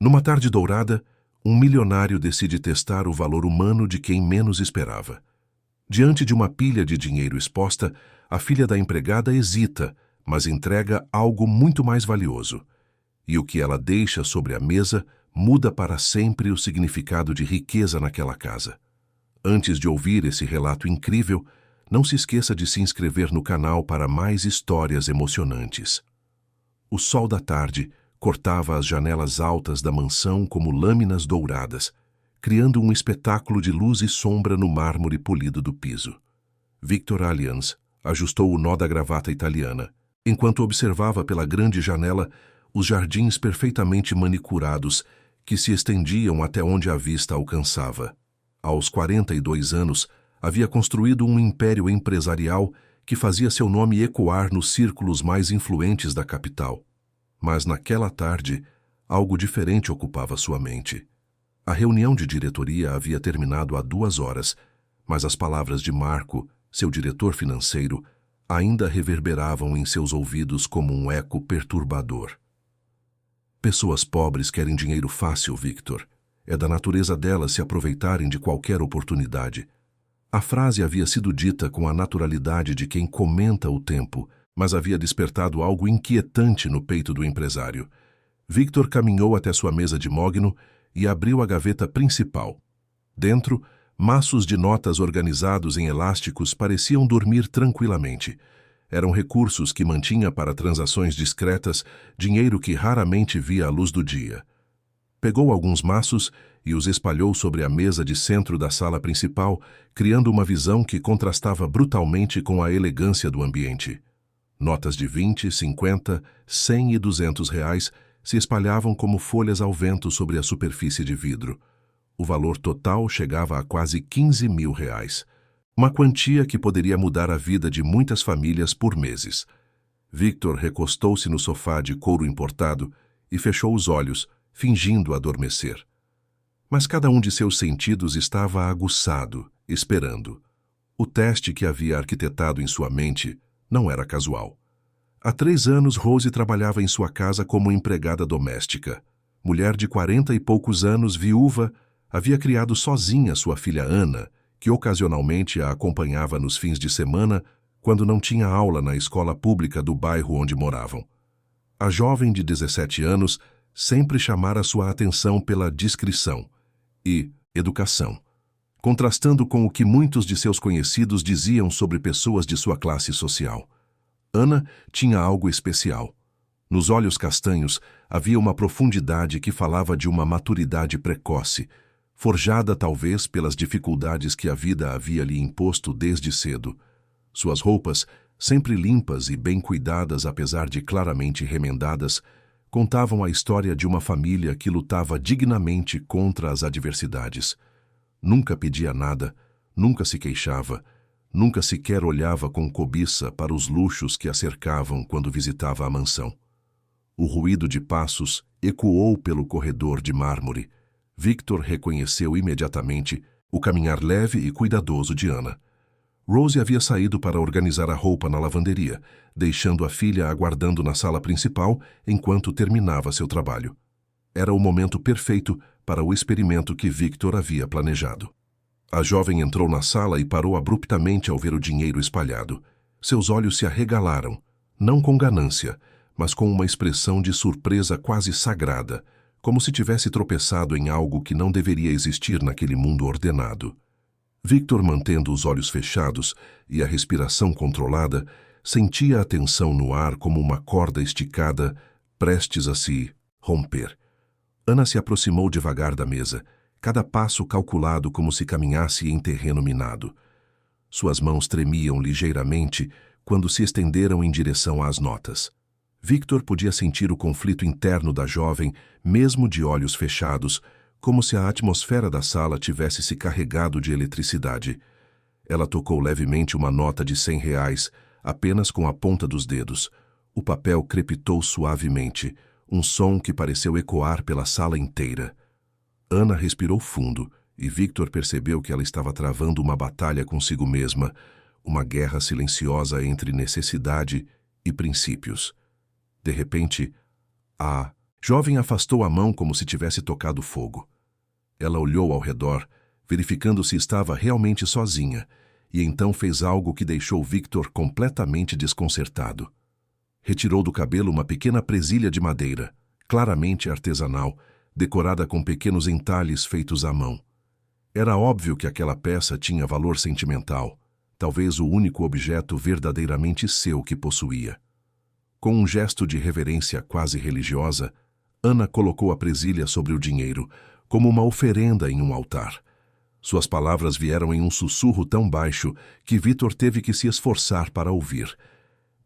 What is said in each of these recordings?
Numa tarde dourada, um milionário decide testar o valor humano de quem menos esperava. Diante de uma pilha de dinheiro exposta, a filha da empregada hesita, mas entrega algo muito mais valioso. E o que ela deixa sobre a mesa muda para sempre o significado de riqueza naquela casa. Antes de ouvir esse relato incrível, não se esqueça de se inscrever no canal para mais histórias emocionantes. O sol da tarde cortava as janelas altas da mansão como lâminas douradas, criando um espetáculo de luz e sombra no mármore polido do piso. Victor Allianz ajustou o nó da gravata italiana, enquanto observava pela grande janela os jardins perfeitamente manicurados que se estendiam até onde a vista alcançava. Aos 42 anos, havia construído um império empresarial que fazia seu nome ecoar nos círculos mais influentes da capital. Mas naquela tarde, algo diferente ocupava sua mente. A reunião de diretoria havia terminado há 2 horas, mas as palavras de Marco, seu diretor financeiro, ainda reverberavam em seus ouvidos como um eco perturbador. Pessoas pobres querem dinheiro fácil, Victor. É da natureza delas se aproveitarem de qualquer oportunidade. A frase havia sido dita com a naturalidade de quem comenta o tempo, mas havia despertado algo inquietante no peito do empresário. Victor caminhou até sua mesa de mogno e abriu a gaveta principal. Dentro, maços de notas organizados em elásticos pareciam dormir tranquilamente. Eram recursos que mantinha para transações discretas, dinheiro que raramente via a luz do dia. Pegou alguns maços e os espalhou sobre a mesa de centro da sala principal, criando uma visão que contrastava brutalmente com a elegância do ambiente. Notas de 20, 50, 100 e 200 reais se espalhavam como folhas ao vento sobre a superfície de vidro. O valor total chegava a quase 15 mil reais. Uma quantia que poderia mudar a vida de muitas famílias por meses. Victor recostou-se no sofá de couro importado e fechou os olhos, fingindo adormecer. Mas cada um de seus sentidos estava aguçado, esperando. O teste que havia arquitetado em sua mente não era casual. Há 3 anos, Rose trabalhava em sua casa como empregada doméstica. Mulher de 40 e poucos anos, viúva, havia criado sozinha sua filha Ana, que ocasionalmente a acompanhava nos fins de semana quando não tinha aula na escola pública do bairro onde moravam. A jovem de 17 anos sempre chamara sua atenção pela discrição e educação, contrastando com o que muitos de seus conhecidos diziam sobre pessoas de sua classe social. Ana tinha algo especial. Nos olhos castanhos havia uma profundidade que falava de uma maturidade precoce, forjada talvez pelas dificuldades que a vida havia lhe imposto desde cedo. Suas roupas, sempre limpas e bem cuidadas apesar de claramente remendadas, contavam a história de uma família que lutava dignamente contra as adversidades. Nunca pedia nada, nunca se queixava, nunca sequer olhava com cobiça para os luxos que a cercavam quando visitava a mansão. O ruído de passos ecoou pelo corredor de mármore. Victor reconheceu imediatamente o caminhar leve e cuidadoso de Ana. Rose havia saído para organizar a roupa na lavanderia, deixando a filha aguardando na sala principal enquanto terminava seu trabalho. Era o momento perfeito para o experimento que Victor havia planejado. A jovem entrou na sala e parou abruptamente ao ver o dinheiro espalhado. Seus olhos se arregalaram, não com ganância, mas com uma expressão de surpresa quase sagrada, como se tivesse tropeçado em algo que não deveria existir naquele mundo ordenado. Victor, mantendo os olhos fechados e a respiração controlada, sentia a tensão no ar como uma corda esticada, prestes a se romper. Ana se aproximou devagar da mesa, cada passo calculado como se caminhasse em terreno minado. Suas mãos tremiam ligeiramente quando se estenderam em direção às notas. Victor podia sentir o conflito interno da jovem, mesmo de olhos fechados, como se a atmosfera da sala tivesse se carregado de eletricidade. Ela tocou levemente uma nota de 100 reais, apenas com a ponta dos dedos. O papel crepitou suavemente, um som que pareceu ecoar pela sala inteira. Ana respirou fundo e Victor percebeu que ela estava travando uma batalha consigo mesma, uma guerra silenciosa entre necessidade e princípios. De repente, a Jovem afastou a mão como se tivesse tocado fogo. Ela olhou ao redor, verificando se estava realmente sozinha, e então fez algo que deixou Victor completamente desconcertado. Retirou do cabelo uma pequena presilha de madeira, claramente artesanal, decorada com pequenos entalhes feitos à mão. Era óbvio que aquela peça tinha valor sentimental, talvez o único objeto verdadeiramente seu que possuía. Com um gesto de reverência quase religiosa, Ana colocou a presilha sobre o dinheiro, como uma oferenda em um altar. Suas palavras vieram em um sussurro tão baixo que Victor teve que se esforçar para ouvir.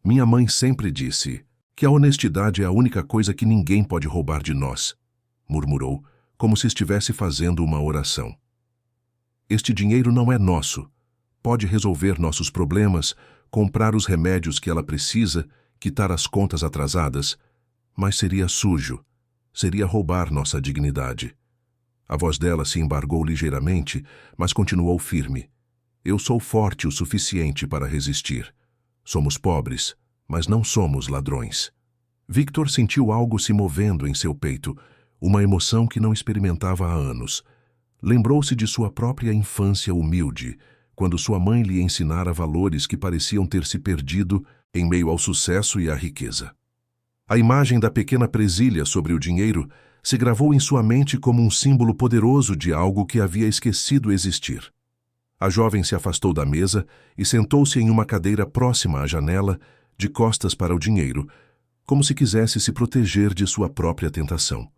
Minha mãe sempre disse que a honestidade é a única coisa que ninguém pode roubar de nós, murmurou, como se estivesse fazendo uma oração. Este dinheiro não é nosso. Pode resolver nossos problemas, comprar os remédios que ela precisa, quitar as contas atrasadas, mas seria sujo, seria roubar nossa dignidade. A voz dela se embargou ligeiramente, mas continuou firme. Eu sou forte o suficiente para resistir. Somos pobres, mas não somos ladrões. Victor sentiu algo se movendo em seu peito, uma emoção que não experimentava há anos. Lembrou-se de sua própria infância humilde, quando sua mãe lhe ensinara valores que pareciam ter se perdido em meio ao sucesso e à riqueza. A imagem da pequena presilha sobre o dinheiro se gravou em sua mente como um símbolo poderoso de algo que havia esquecido existir. A jovem se afastou da mesa e sentou-se em uma cadeira próxima à janela, de costas para o dinheiro, como se quisesse se proteger de sua própria tentação.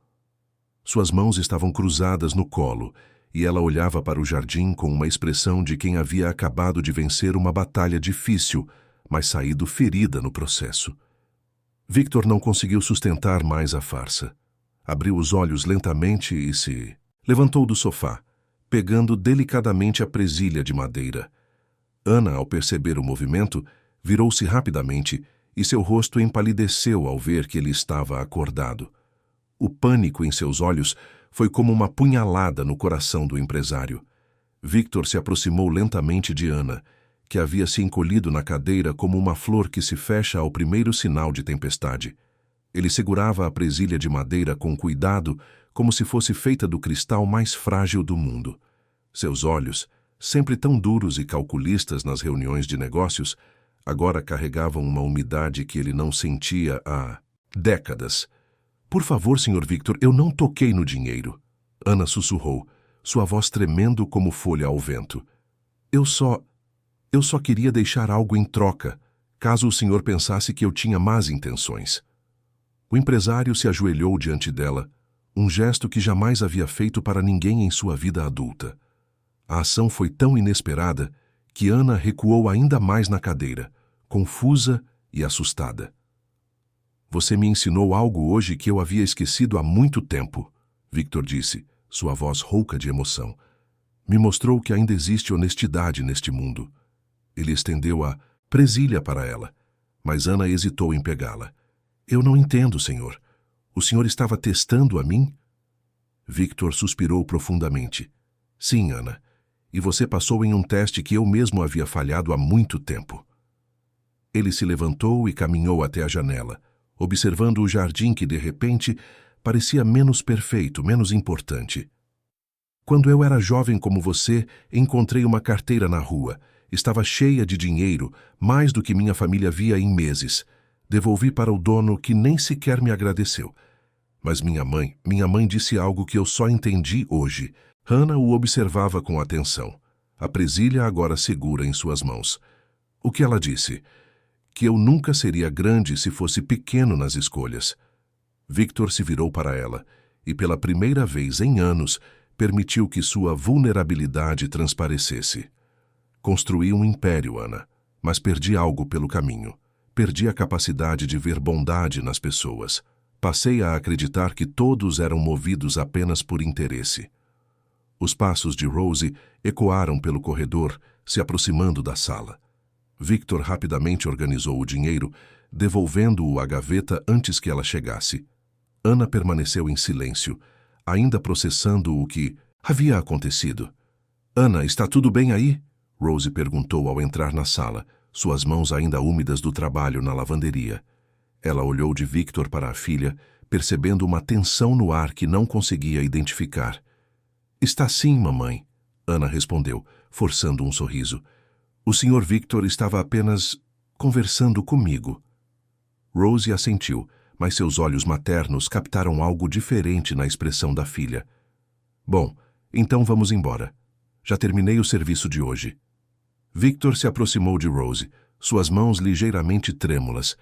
Suas mãos estavam cruzadas no colo e ela olhava para o jardim com uma expressão de quem havia acabado de vencer uma batalha difícil, mas saído ferida no processo. Victor não conseguiu sustentar mais a farsa. Abriu os olhos lentamente e se levantou do sofá, pegando delicadamente a presilha de madeira. Ana, ao perceber o movimento, virou-se rapidamente e seu rosto empalideceu ao ver que ele estava acordado. O pânico em seus olhos foi como uma punhalada no coração do empresário. Victor se aproximou lentamente de Ana, que havia se encolhido na cadeira como uma flor que se fecha ao primeiro sinal de tempestade. Ele segurava a presilha de madeira com cuidado, como se fosse feita do cristal mais frágil do mundo. Seus olhos, sempre tão duros e calculistas nas reuniões de negócios, agora carregavam uma umidade que ele não sentia há décadas. Por favor, Sr. Victor, eu não toquei no dinheiro. Ana sussurrou, sua voz tremendo como folha ao vento. Eu só queria deixar algo em troca, caso o senhor pensasse que eu tinha más intenções. O empresário se ajoelhou diante dela, um gesto que jamais havia feito para ninguém em sua vida adulta. A ação foi tão inesperada que Ana recuou ainda mais na cadeira, confusa e assustada. Você me ensinou algo hoje que eu havia esquecido há muito tempo, Victor disse, sua voz rouca de emoção. Me mostrou que ainda existe honestidade neste mundo. Ele estendeu a presilha para ela, mas Ana hesitou em pegá-la. Eu não entendo, senhor. O senhor estava testando a mim? Victor suspirou profundamente. Sim, Ana. E você passou em um teste que eu mesmo havia falhado há muito tempo. Ele se levantou e caminhou até a janela, observando o jardim que, de repente, parecia menos perfeito, menos importante. Quando eu era jovem como você, encontrei uma carteira na rua. Estava cheia de dinheiro, mais do que minha família via em meses. Devolvi para o dono, que nem sequer me agradeceu. Mas minha mãe disse algo que eu só entendi hoje. Hannah o observava com atenção, a presilha agora segura em suas mãos. O que ela disse? Que eu nunca seria grande se fosse pequeno nas escolhas. Victor se virou para ela e, pela primeira vez em anos, permitiu que sua vulnerabilidade transparecesse. Construí um império, Ana, mas perdi algo pelo caminho. Perdi a capacidade de ver bondade nas pessoas. Passei a acreditar que todos eram movidos apenas por interesse. Os passos de Rosie ecoaram pelo corredor, se aproximando da sala. Victor rapidamente organizou o dinheiro, devolvendo-o à gaveta antes que ela chegasse. Ana permaneceu em silêncio, ainda processando o que havia acontecido. Ana, está tudo bem aí? Rosie perguntou ao entrar na sala, suas mãos ainda úmidas do trabalho na lavanderia. Ela olhou de Victor para a filha, percebendo uma tensão no ar que não conseguia identificar. Está sim, mamãe, Ana respondeu, forçando um sorriso. O Sr. Victor estava apenas conversando comigo. Rose assentiu, mas seus olhos maternos captaram algo diferente na expressão da filha. Bom, então vamos embora. Já terminei o serviço de hoje. Victor se aproximou de Rose, suas mãos ligeiramente trêmulas.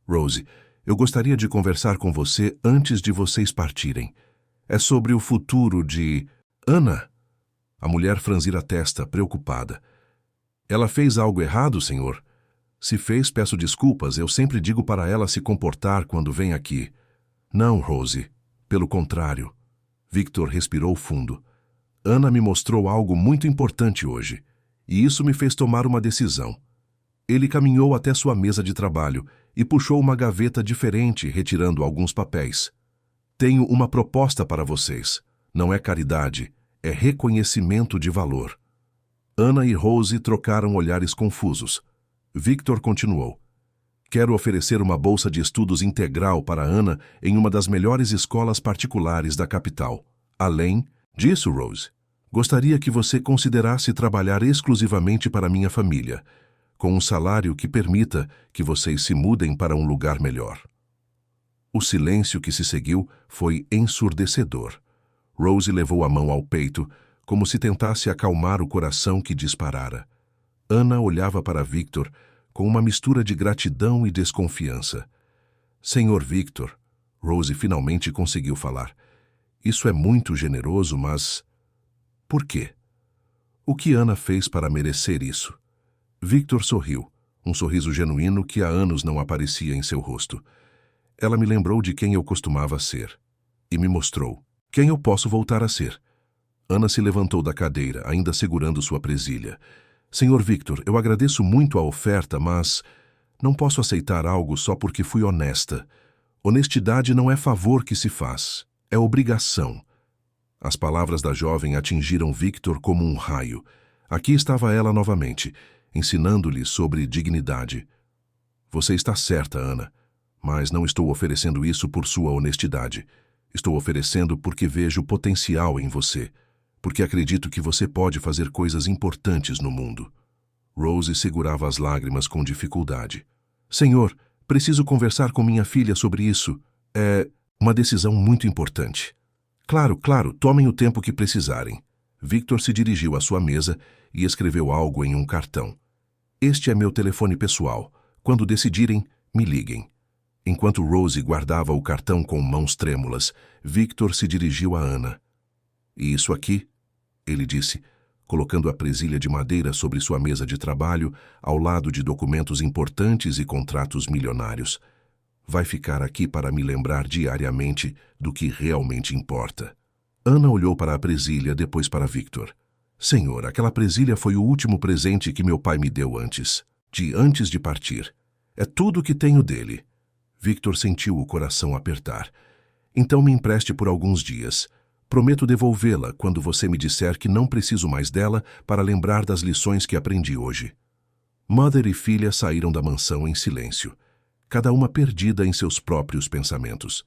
Rose, eu gostaria de conversar com você antes de vocês partirem. É sobre o futuro de... Ana! A mulher franzira a testa, preocupada. Ela fez algo errado, senhor? Se fez, peço desculpas, eu sempre digo para ela se comportar quando vem aqui. Não, Rose. Pelo contrário. Victor respirou fundo. Ana me mostrou algo muito importante hoje, e isso me fez tomar uma decisão. Ele caminhou até sua mesa de trabalho e puxou uma gaveta diferente, retirando alguns papéis. Tenho uma proposta para vocês. Não é caridade, é reconhecimento de valor. Ana e Rose trocaram olhares confusos. Victor continuou. Quero oferecer uma bolsa de estudos integral para Ana em uma das melhores escolas particulares da capital. Além disso, Rose, gostaria que você considerasse trabalhar exclusivamente para minha família, com um salário que permita que vocês se mudem para um lugar melhor. O silêncio que se seguiu foi ensurdecedor. Rose levou a mão ao peito, como se tentasse acalmar o coração que disparara. Ana olhava para Victor com uma mistura de gratidão e desconfiança. Senhor Victor, Rose finalmente conseguiu falar. Isso é muito generoso, mas... Por quê? O que Ana fez para merecer isso? Victor sorriu, um sorriso genuíno que há anos não aparecia em seu rosto. Ela me lembrou de quem eu costumava ser, e me mostrou quem eu posso voltar a ser. Ana se levantou da cadeira, ainda segurando sua presilha. Senhor Victor, eu agradeço muito a oferta, mas não posso aceitar algo só porque fui honesta. Honestidade não é favor que se faz, é obrigação. As palavras da jovem atingiram Victor como um raio. Aqui estava ela novamente, ensinando-lhe sobre dignidade. Você está certa, Ana, mas não estou oferecendo isso por sua honestidade. Estou oferecendo porque vejo potencial em você, porque acredito que você pode fazer coisas importantes no mundo. Rose segurava as lágrimas com dificuldade. Senhor, preciso conversar com minha filha sobre isso. É uma decisão muito importante. Claro, tomem o tempo que precisarem. Victor se dirigiu à sua mesa e escreveu algo em um cartão. Este é meu telefone pessoal. Quando decidirem, me liguem. Enquanto Rose guardava o cartão com mãos trêmulas, Victor se dirigiu a Ana. E isso aqui? Ele disse, colocando a presilha de madeira sobre sua mesa de trabalho, ao lado de documentos importantes e contratos milionários. Vai ficar aqui para me lembrar diariamente do que realmente importa. Ana olhou para a presilha, depois para Victor. Senhor, aquela presilha foi o último presente que meu pai me deu antes de partir. É tudo o que tenho dele. Victor sentiu o coração apertar. Então me empreste por alguns dias. Prometo devolvê-la quando você me disser que não preciso mais dela para lembrar das lições que aprendi hoje. Mother e filha saíram da mansão em silêncio, cada uma perdida em seus próprios pensamentos.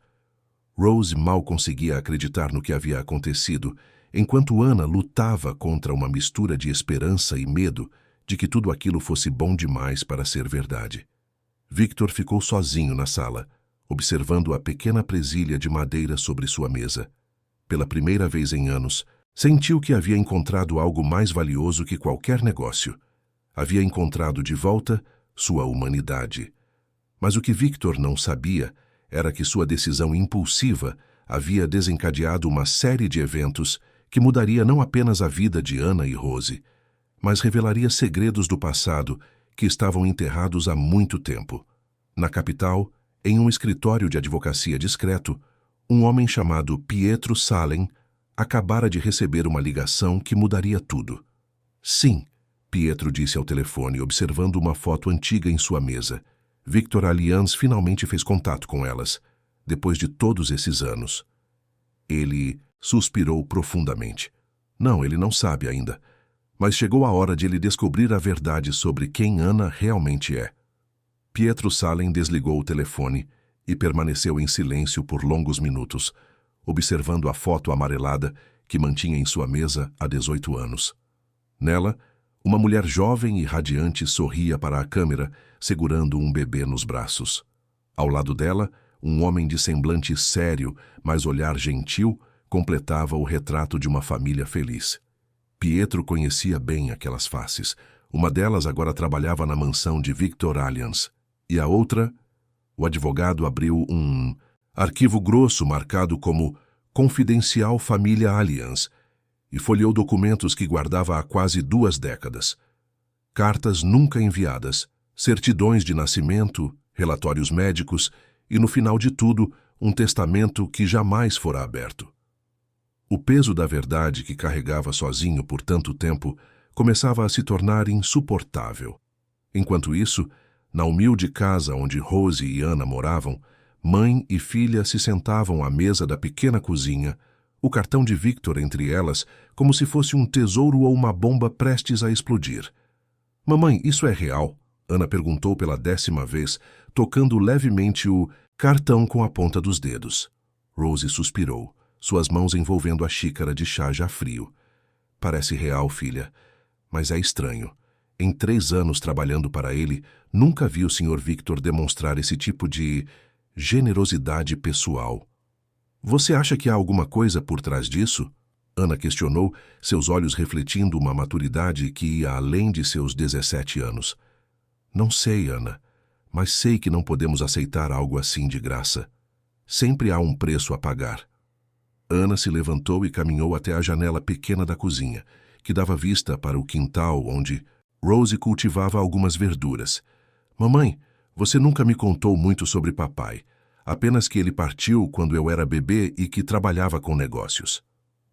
Rose mal conseguia acreditar no que havia acontecido, enquanto Ana lutava contra uma mistura de esperança e medo de que tudo aquilo fosse bom demais para ser verdade. Victor ficou sozinho na sala, observando a pequena presilha de madeira sobre sua mesa. Pela primeira vez em anos, sentiu que havia encontrado algo mais valioso que qualquer negócio. Havia encontrado de volta sua humanidade. Mas o que Victor não sabia era que sua decisão impulsiva havia desencadeado uma série de eventos que mudaria não apenas a vida de Ana e Rose, mas revelaria segredos do passado que estavam enterrados há muito tempo. Na capital, em um escritório de advocacia discreto, um homem chamado Pietro Salem acabara de receber uma ligação que mudaria tudo. Sim, Pietro disse ao telefone, observando uma foto antiga em sua mesa. Victor Allianz finalmente fez contato com elas, depois de todos esses anos. Ele suspirou profundamente. Não, ele não sabe ainda. Mas chegou a hora de ele descobrir a verdade sobre quem Ana realmente é. Pietro Salem desligou o telefone e permaneceu em silêncio por longos minutos, observando a foto amarelada que mantinha em sua mesa há 18 anos. Nela, uma mulher jovem e radiante sorria para a câmera, segurando um bebê nos braços. Ao lado dela, um homem de semblante sério, mas olhar gentil, completava o retrato de uma família feliz. Pietro conhecia bem aquelas faces. Uma delas agora trabalhava na mansão de Victor Allianz. E a outra? O advogado abriu um arquivo grosso marcado como Confidencial Família Allianz e folheou documentos que guardava há quase 2 décadas. Cartas nunca enviadas, certidões de nascimento, relatórios médicos e, no final de tudo, um testamento que jamais fora aberto. O peso da verdade que carregava sozinho por tanto tempo começava a se tornar insuportável. Enquanto isso, na humilde casa onde Rose e Ana moravam, mãe e filha se sentavam à mesa da pequena cozinha, o cartão de Victor entre elas, como se fosse um tesouro ou uma bomba prestes a explodir. "Mamãe, isso é real?" Ana perguntou pela 10ª vez, tocando levemente o cartão com a ponta dos dedos. Rose suspirou, suas mãos envolvendo a xícara de chá já frio. "Parece real, filha, mas é estranho. Em 3 anos trabalhando para ele, nunca vi o Sr. Victor demonstrar esse tipo de generosidade pessoal." "Você acha que há alguma coisa por trás disso?" Ana questionou, seus olhos refletindo uma maturidade que ia além de seus 17 anos. "Não sei, Ana, mas sei que não podemos aceitar algo assim de graça. Sempre há um preço a pagar." Ana se levantou e caminhou até a janela pequena da cozinha, que dava vista para o quintal onde Rose cultivava algumas verduras. "Mamãe, você nunca me contou muito sobre papai. Apenas que ele partiu quando eu era bebê e que trabalhava com negócios."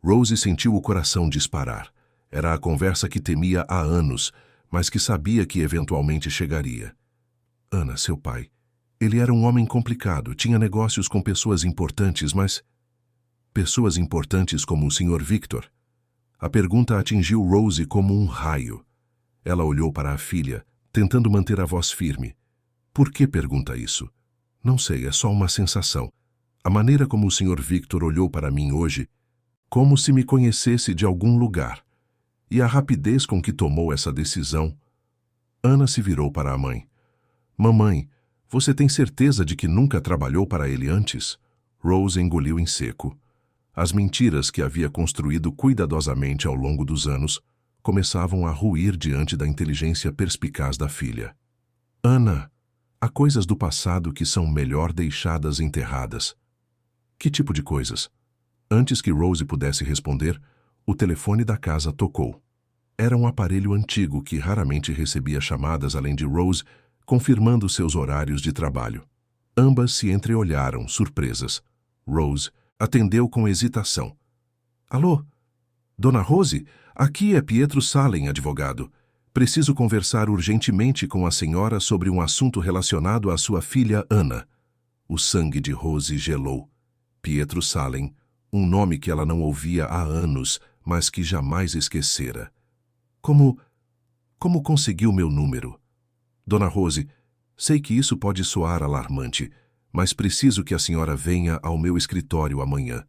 Rose sentiu o coração disparar. Era a conversa que temia há anos, mas que sabia que eventualmente chegaria. "Ana, seu pai, ele era um homem complicado, tinha negócios com pessoas importantes, mas... pessoas importantes como o Sr. Victor?" A pergunta atingiu Rose como um raio. Ela olhou para a filha, tentando manter a voz firme. "Por que pergunta isso?" "Não sei, é só uma sensação. A maneira como o Sr. Victor olhou para mim hoje, como se me conhecesse de algum lugar. E a rapidez com que tomou essa decisão." Ana se virou para a mãe. "Mamãe, você tem certeza de que nunca trabalhou para ele antes?" Rose engoliu em seco. As mentiras que havia construído cuidadosamente ao longo dos anos começavam a ruir diante da inteligência perspicaz da filha. "Ana, há coisas do passado que são melhor deixadas enterradas." "Que tipo de coisas?" Antes que Rose pudesse responder, o telefone da casa tocou. Era um aparelho antigo que raramente recebia chamadas além de Rose, confirmando seus horários de trabalho. Ambas se entreolharam, surpresas. Rose atendeu com hesitação. "Alô? Dona Rose? Aqui é Pietro Salem, advogado. Preciso conversar urgentemente com a senhora sobre um assunto relacionado à sua filha Ana." O sangue de Rose gelou. Pietro Salem, um nome que ela não ouvia há anos, mas que jamais esquecera. Como conseguiu meu número?" "Dona Rose, sei que isso pode soar alarmante, mas preciso que a senhora venha ao meu escritório amanhã.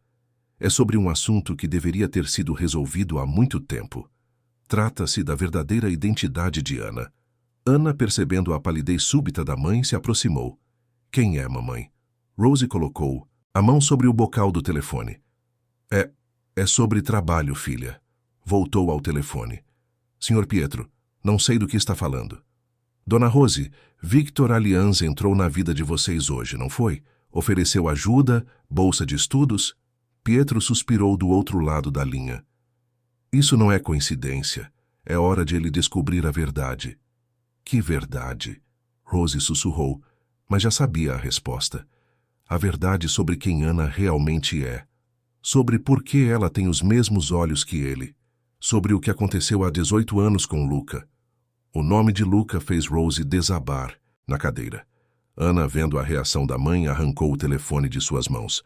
É sobre um assunto que deveria ter sido resolvido há muito tempo. Trata-se da verdadeira identidade de Ana." Ana, percebendo a palidez súbita da mãe, se aproximou. "Quem é, mamãe?" Rose colocou a mão sobre o bocal do telefone. É sobre trabalho, filha." Voltou ao telefone. "Sr. Pietro, não sei do que está falando." "Dona Rose, Victor Allianz entrou na vida de vocês hoje, não foi? Ofereceu ajuda, bolsa de estudos?" Pietro suspirou do outro lado da linha. "Isso não é coincidência. É hora de ele descobrir a verdade." "Que verdade?" Rose sussurrou, mas já sabia a resposta. A verdade sobre quem Ana realmente é. Sobre por que ela tem os mesmos olhos que ele. Sobre o que aconteceu há 18 anos com Luca. O nome de Luca fez Rose desabar na cadeira. Ana, vendo a reação da mãe, arrancou o telefone de suas mãos.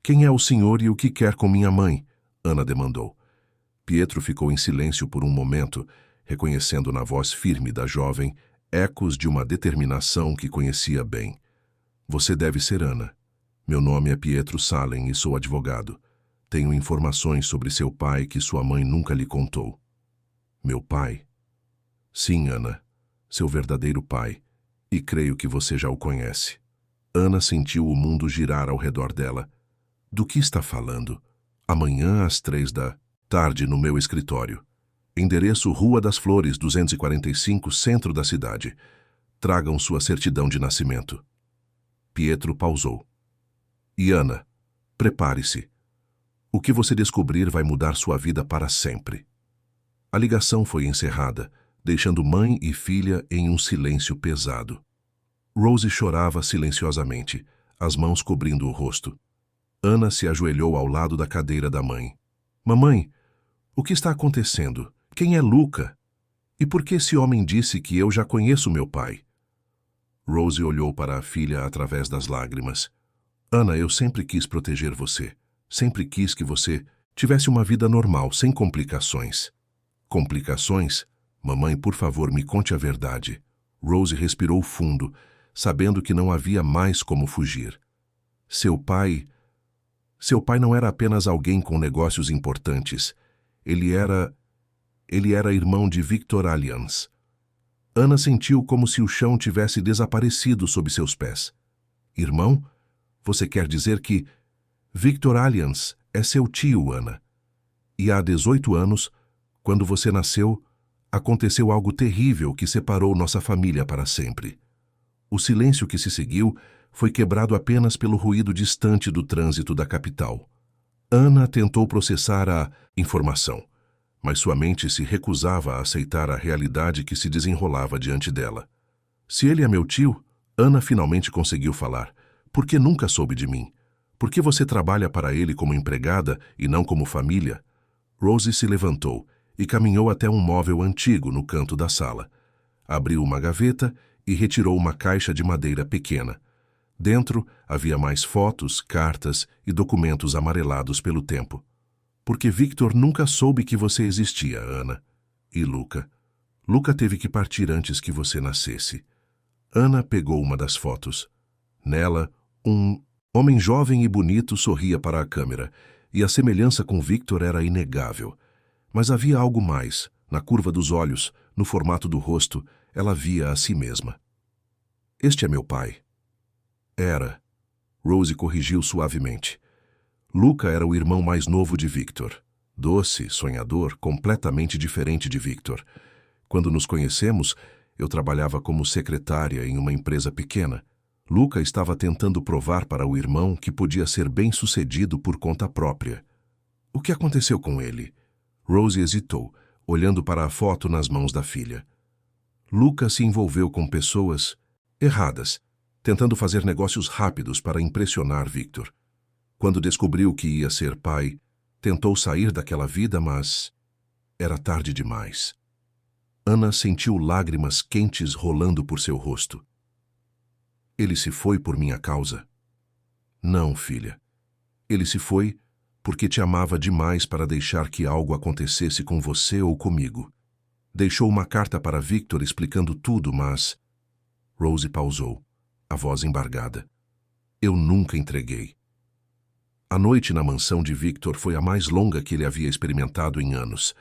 "Quem é o senhor e o que quer com minha mãe?" Ana demandou. Pietro ficou em silêncio por um momento, reconhecendo na voz firme da jovem ecos de uma determinação que conhecia bem. "Você deve ser Ana. Meu nome é Pietro Salem e sou advogado. Tenho informações sobre seu pai que sua mãe nunca lhe contou. Meu pai? Sim, Ana. Seu verdadeiro pai. E creio que você já o conhece. Ana sentiu o mundo girar ao redor dela. Do que está falando? Amanhã às 3 da tarde no meu escritório. Endereço Rua das Flores, 245, centro da cidade. Tragam sua certidão de nascimento. Pietro pausou. E Ana, prepare-se. O que você descobrir vai mudar sua vida para sempre. A ligação foi encerrada, deixando mãe e filha em um silêncio pesado. Rose chorava silenciosamente, as mãos cobrindo o rosto. Ana se ajoelhou ao lado da cadeira da mãe. Mamãe, o que está acontecendo? Quem é Luca? E por que esse homem disse que eu já conheço meu pai? Rose olhou para a filha através das lágrimas. Ana, eu sempre quis proteger você. Sempre quis que você tivesse uma vida normal, sem complicações. Complicações? Mamãe, por favor, me conte a verdade. Rose respirou fundo, sabendo que não havia mais como fugir. Seu pai não era apenas alguém com negócios importantes. Ele era irmão de Victor Allianz. Ana sentiu como se o chão tivesse desaparecido sob seus pés. Irmão? Você quer dizer que Victor Allianz é seu tio, Ana. E há 18 anos, quando você nasceu, aconteceu algo terrível que separou nossa família para sempre. O silêncio que se seguiu foi quebrado apenas pelo ruído distante do trânsito da capital. Ana tentou processar a informação, mas sua mente se recusava a aceitar a realidade que se desenrolava diante dela. Se ele é meu tio, Ana finalmente conseguiu falar. Por que nunca soube de mim? Por que você trabalha para ele como empregada e não como família? Rose se levantou e caminhou até um móvel antigo no canto da sala. Abriu uma gaveta e retirou uma caixa de madeira pequena. Dentro havia mais fotos, cartas e documentos amarelados pelo tempo. Porque Victor nunca soube que você existia, Ana. E Luca? Luca teve que partir antes que você nascesse. Ana pegou uma das fotos. Nela, um homem jovem e bonito sorria para a câmera, e a semelhança com Victor era inegável. Mas havia algo mais. Na curva dos olhos, no formato do rosto, ela via a si mesma. Este é meu pai. Era. Rose corrigiu suavemente. Luca era o irmão mais novo de Victor. Doce, sonhador, completamente diferente de Victor. Quando nos conhecemos, eu trabalhava como secretária em uma empresa pequena. Luca estava tentando provar para o irmão que podia ser bem-sucedido por conta própria. O que aconteceu com ele? Rose hesitou, olhando para a foto nas mãos da filha. Luca se envolveu com pessoas erradas, tentando fazer negócios rápidos para impressionar Victor. Quando descobriu que ia ser pai, tentou sair daquela vida, mas era tarde demais. Ana sentiu lágrimas quentes rolando por seu rosto. Ele se foi por minha causa? Não, filha. Ele se foi porque te amava demais para deixar que algo acontecesse com você ou comigo. Deixou uma carta para Victor explicando tudo, mas... Rose pausou, a voz embargada. Eu nunca entreguei. A noite na mansão de Victor foi a mais longa que ele havia experimentado em anos.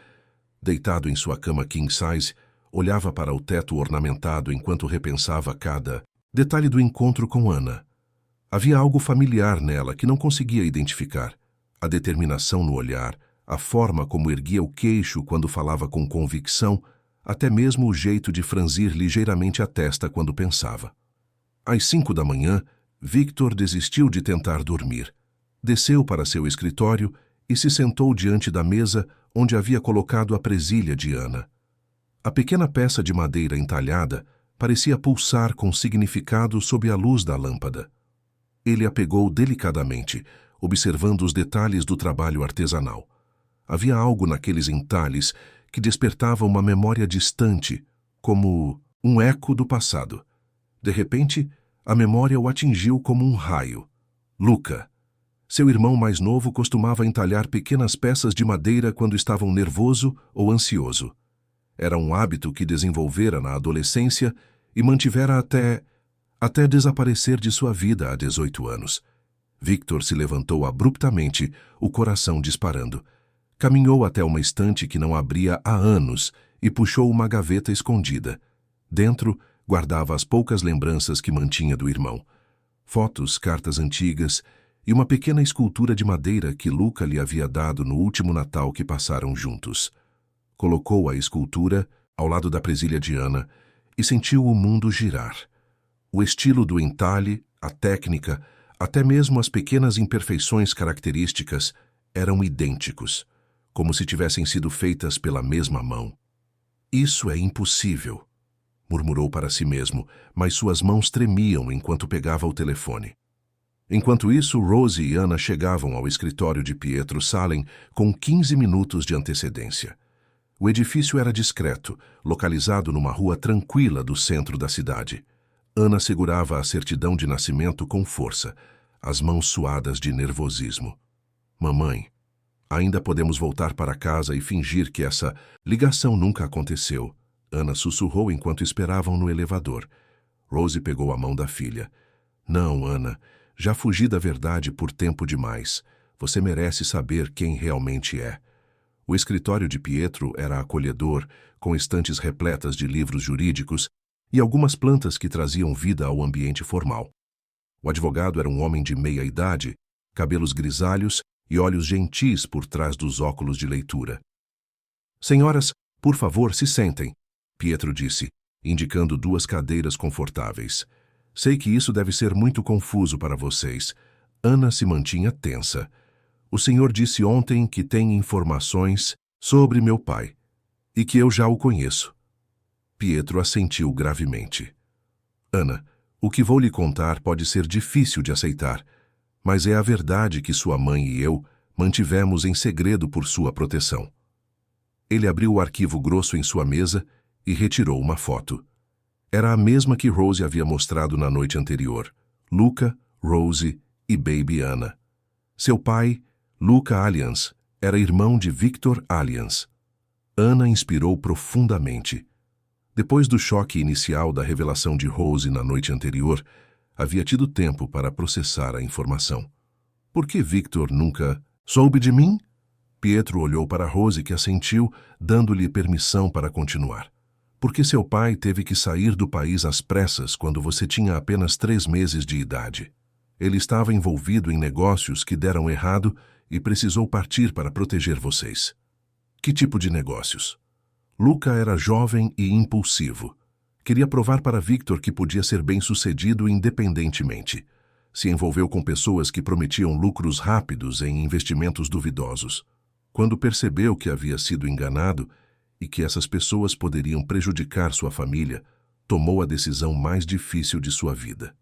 Deitado em sua cama king size, olhava para o teto ornamentado enquanto repensava cada detalhe do encontro com Ana. Havia algo familiar nela que não conseguia identificar. A determinação no olhar, a forma como erguia o queixo quando falava com convicção, até mesmo o jeito de franzir ligeiramente a testa quando pensava. Às 5 da manhã, Victor desistiu de tentar dormir. Desceu para seu escritório e se sentou diante da mesa onde havia colocado a presilha de Ana. A pequena peça de madeira entalhada parecia pulsar com significado sob a luz da lâmpada. Ele a pegou delicadamente, observando os detalhes do trabalho artesanal. Havia algo naqueles entalhes que despertava uma memória distante, como um eco do passado. De repente, a memória o atingiu como um raio. Luca. Seu irmão mais novo costumava entalhar pequenas peças de madeira quando estavam nervoso ou ansioso. Era um hábito que desenvolvera na adolescência e mantivera até desaparecer de sua vida há 18 anos. Victor se levantou abruptamente, o coração disparando. Caminhou até uma estante que não abria há anos e puxou uma gaveta escondida. Dentro, guardava as poucas lembranças que mantinha do irmão. Fotos, cartas antigas e uma pequena escultura de madeira que Luca lhe havia dado no último Natal que passaram juntos. Colocou a escultura ao lado da presilha de Ana e sentiu o mundo girar. O estilo do entalhe, a técnica, até mesmo as pequenas imperfeições características eram idênticos, como se tivessem sido feitas pela mesma mão. Isso é impossível, murmurou para si mesmo, mas suas mãos tremiam enquanto pegava o telefone. Enquanto isso, Rose e Ana chegavam ao escritório de Pietro Salem com 15 minutos de antecedência. O edifício era discreto, localizado numa rua tranquila do centro da cidade. Ana segurava a certidão de nascimento com força, as mãos suadas de nervosismo. Mamãe, ainda podemos voltar para casa e fingir que essa ligação nunca aconteceu. Ana sussurrou enquanto esperavam no elevador. Rose pegou a mão da filha. Não, Ana, já fugi da verdade por tempo demais. Você merece saber quem realmente é. O escritório de Pietro era acolhedor, com estantes repletas de livros jurídicos e algumas plantas que traziam vida ao ambiente formal. O advogado era um homem de meia-idade, cabelos grisalhos e olhos gentis por trás dos óculos de leitura. Senhoras, por favor, se sentem, Pietro disse, indicando 2 cadeiras confortáveis. Sei que isso deve ser muito confuso para vocês. Ana se mantinha tensa. O senhor disse ontem que tem informações sobre meu pai e que eu já o conheço. Pietro assentiu gravemente. Ana, o que vou lhe contar pode ser difícil de aceitar, mas é a verdade que sua mãe e eu mantivemos em segredo por sua proteção. Ele abriu o arquivo grosso em sua mesa e retirou uma foto. Era a mesma que Rose havia mostrado na noite anterior. Luca, Rose e Baby Ana. Seu pai, Luca Allianz, era irmão de Victor Allianz. Ana inspirou profundamente. Depois do choque inicial da revelação de Rose na noite anterior, havia tido tempo para processar a informação. Por que Victor nunca soube de mim? Pietro olhou para Rose, que assentiu, dando-lhe permissão para continuar. Porque seu pai teve que sair do país às pressas quando você tinha apenas 3 meses de idade. Ele estava envolvido em negócios que deram errado e precisou partir para proteger vocês. Que tipo de negócios? Luca era jovem e impulsivo. Queria provar para Victor que podia ser bem-sucedido independentemente. Se envolveu com pessoas que prometiam lucros rápidos em investimentos duvidosos. Quando percebeu que havia sido enganado e que essas pessoas poderiam prejudicar sua família, tomou a decisão mais difícil de sua vida.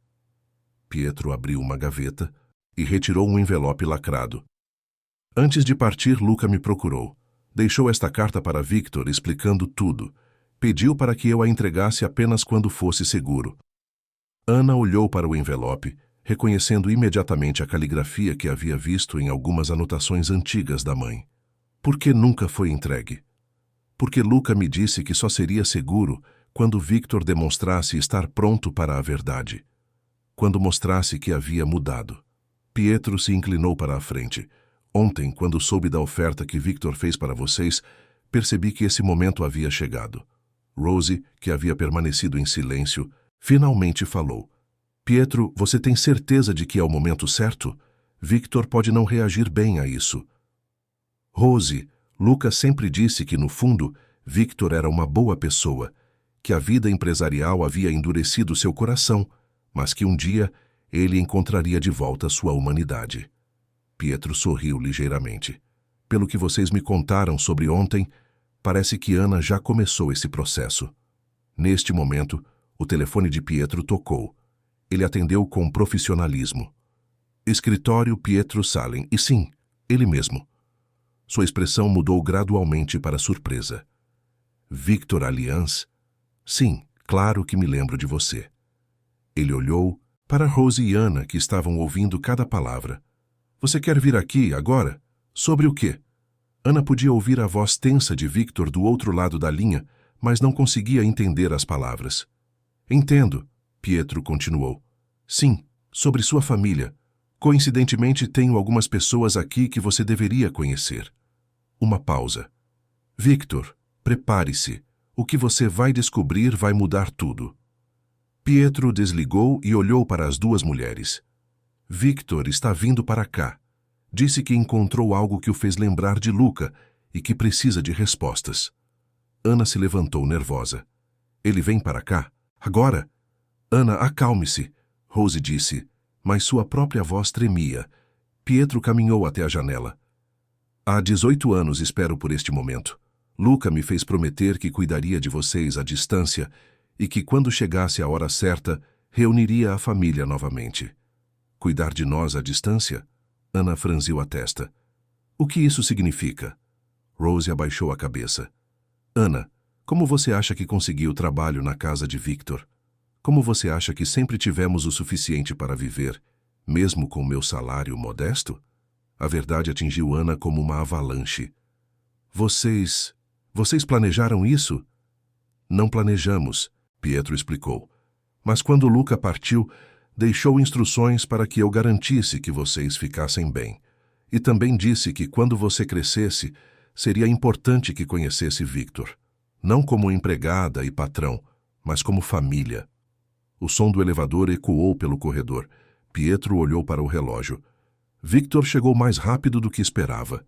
Pietro abriu uma gaveta e retirou um envelope lacrado. Antes de partir, Luca me procurou. Deixou esta carta para Victor explicando tudo. Pediu para que eu a entregasse apenas quando fosse seguro. Ana olhou para o envelope, reconhecendo imediatamente a caligrafia que havia visto em algumas anotações antigas da mãe. Por que nunca foi entregue? Porque Luca me disse que só seria seguro quando Victor demonstrasse estar pronto para a verdade. Quando mostrasse que havia mudado. Pietro se inclinou para a frente. Ontem, quando soube da oferta que Victor fez para vocês, percebi que esse momento havia chegado. Rose, que havia permanecido em silêncio, finalmente falou. Pietro, você tem certeza de que é o momento certo? Victor pode não reagir bem a isso. Rose, Luca sempre disse que, no fundo, Victor era uma boa pessoa, que a vida empresarial havia endurecido seu coração, mas que um dia ele encontraria de volta sua humanidade. Pietro sorriu ligeiramente. Pelo que vocês me contaram sobre ontem, parece que Ana já começou esse processo. Neste momento, o telefone de Pietro tocou. Ele atendeu com profissionalismo. Escritório Pietro Salem. E sim, ele mesmo. Sua expressão mudou gradualmente para surpresa. Victor Allianz? Sim, claro que me lembro de você. Ele olhou para Rose e Ana, que estavam ouvindo cada palavra. Você quer vir aqui, agora? Sobre o quê? Ana podia ouvir a voz tensa de Victor do outro lado da linha, mas não conseguia entender as palavras. Entendo, Pietro continuou. Sim, sobre sua família. Coincidentemente, tenho algumas pessoas aqui que você deveria conhecer. Uma pausa. Victor, prepare-se. O que você vai descobrir vai mudar tudo. Pietro desligou e olhou para as duas mulheres. Victor está vindo para cá. Disse que encontrou algo que o fez lembrar de Luca e que precisa de respostas. Ana se levantou nervosa. Ele vem para cá? Agora? Ana, acalme-se, Rose disse, mas sua própria voz tremia. Pietro caminhou até a janela. Há 18 anos espero por este momento. Luca me fez prometer que cuidaria de vocês à distância e que, quando chegasse a hora certa, reuniria a família novamente. Cuidar de nós à distância? Ana franziu a testa. O que isso significa? Rose abaixou a cabeça. Ana, como você acha que consegui o trabalho na casa de Victor? Como você acha que sempre tivemos o suficiente para viver, mesmo com meu salário modesto? A verdade atingiu Ana como uma avalanche. Vocês planejaram isso? Não planejamos, Pietro explicou. Mas quando Luca partiu, deixou instruções para que eu garantisse que vocês ficassem bem. E também disse que quando você crescesse, seria importante que conhecesse Victor. Não como empregada e patrão, mas como família. O som do elevador ecoou pelo corredor. Pietro olhou para o relógio. Victor chegou mais rápido do que esperava.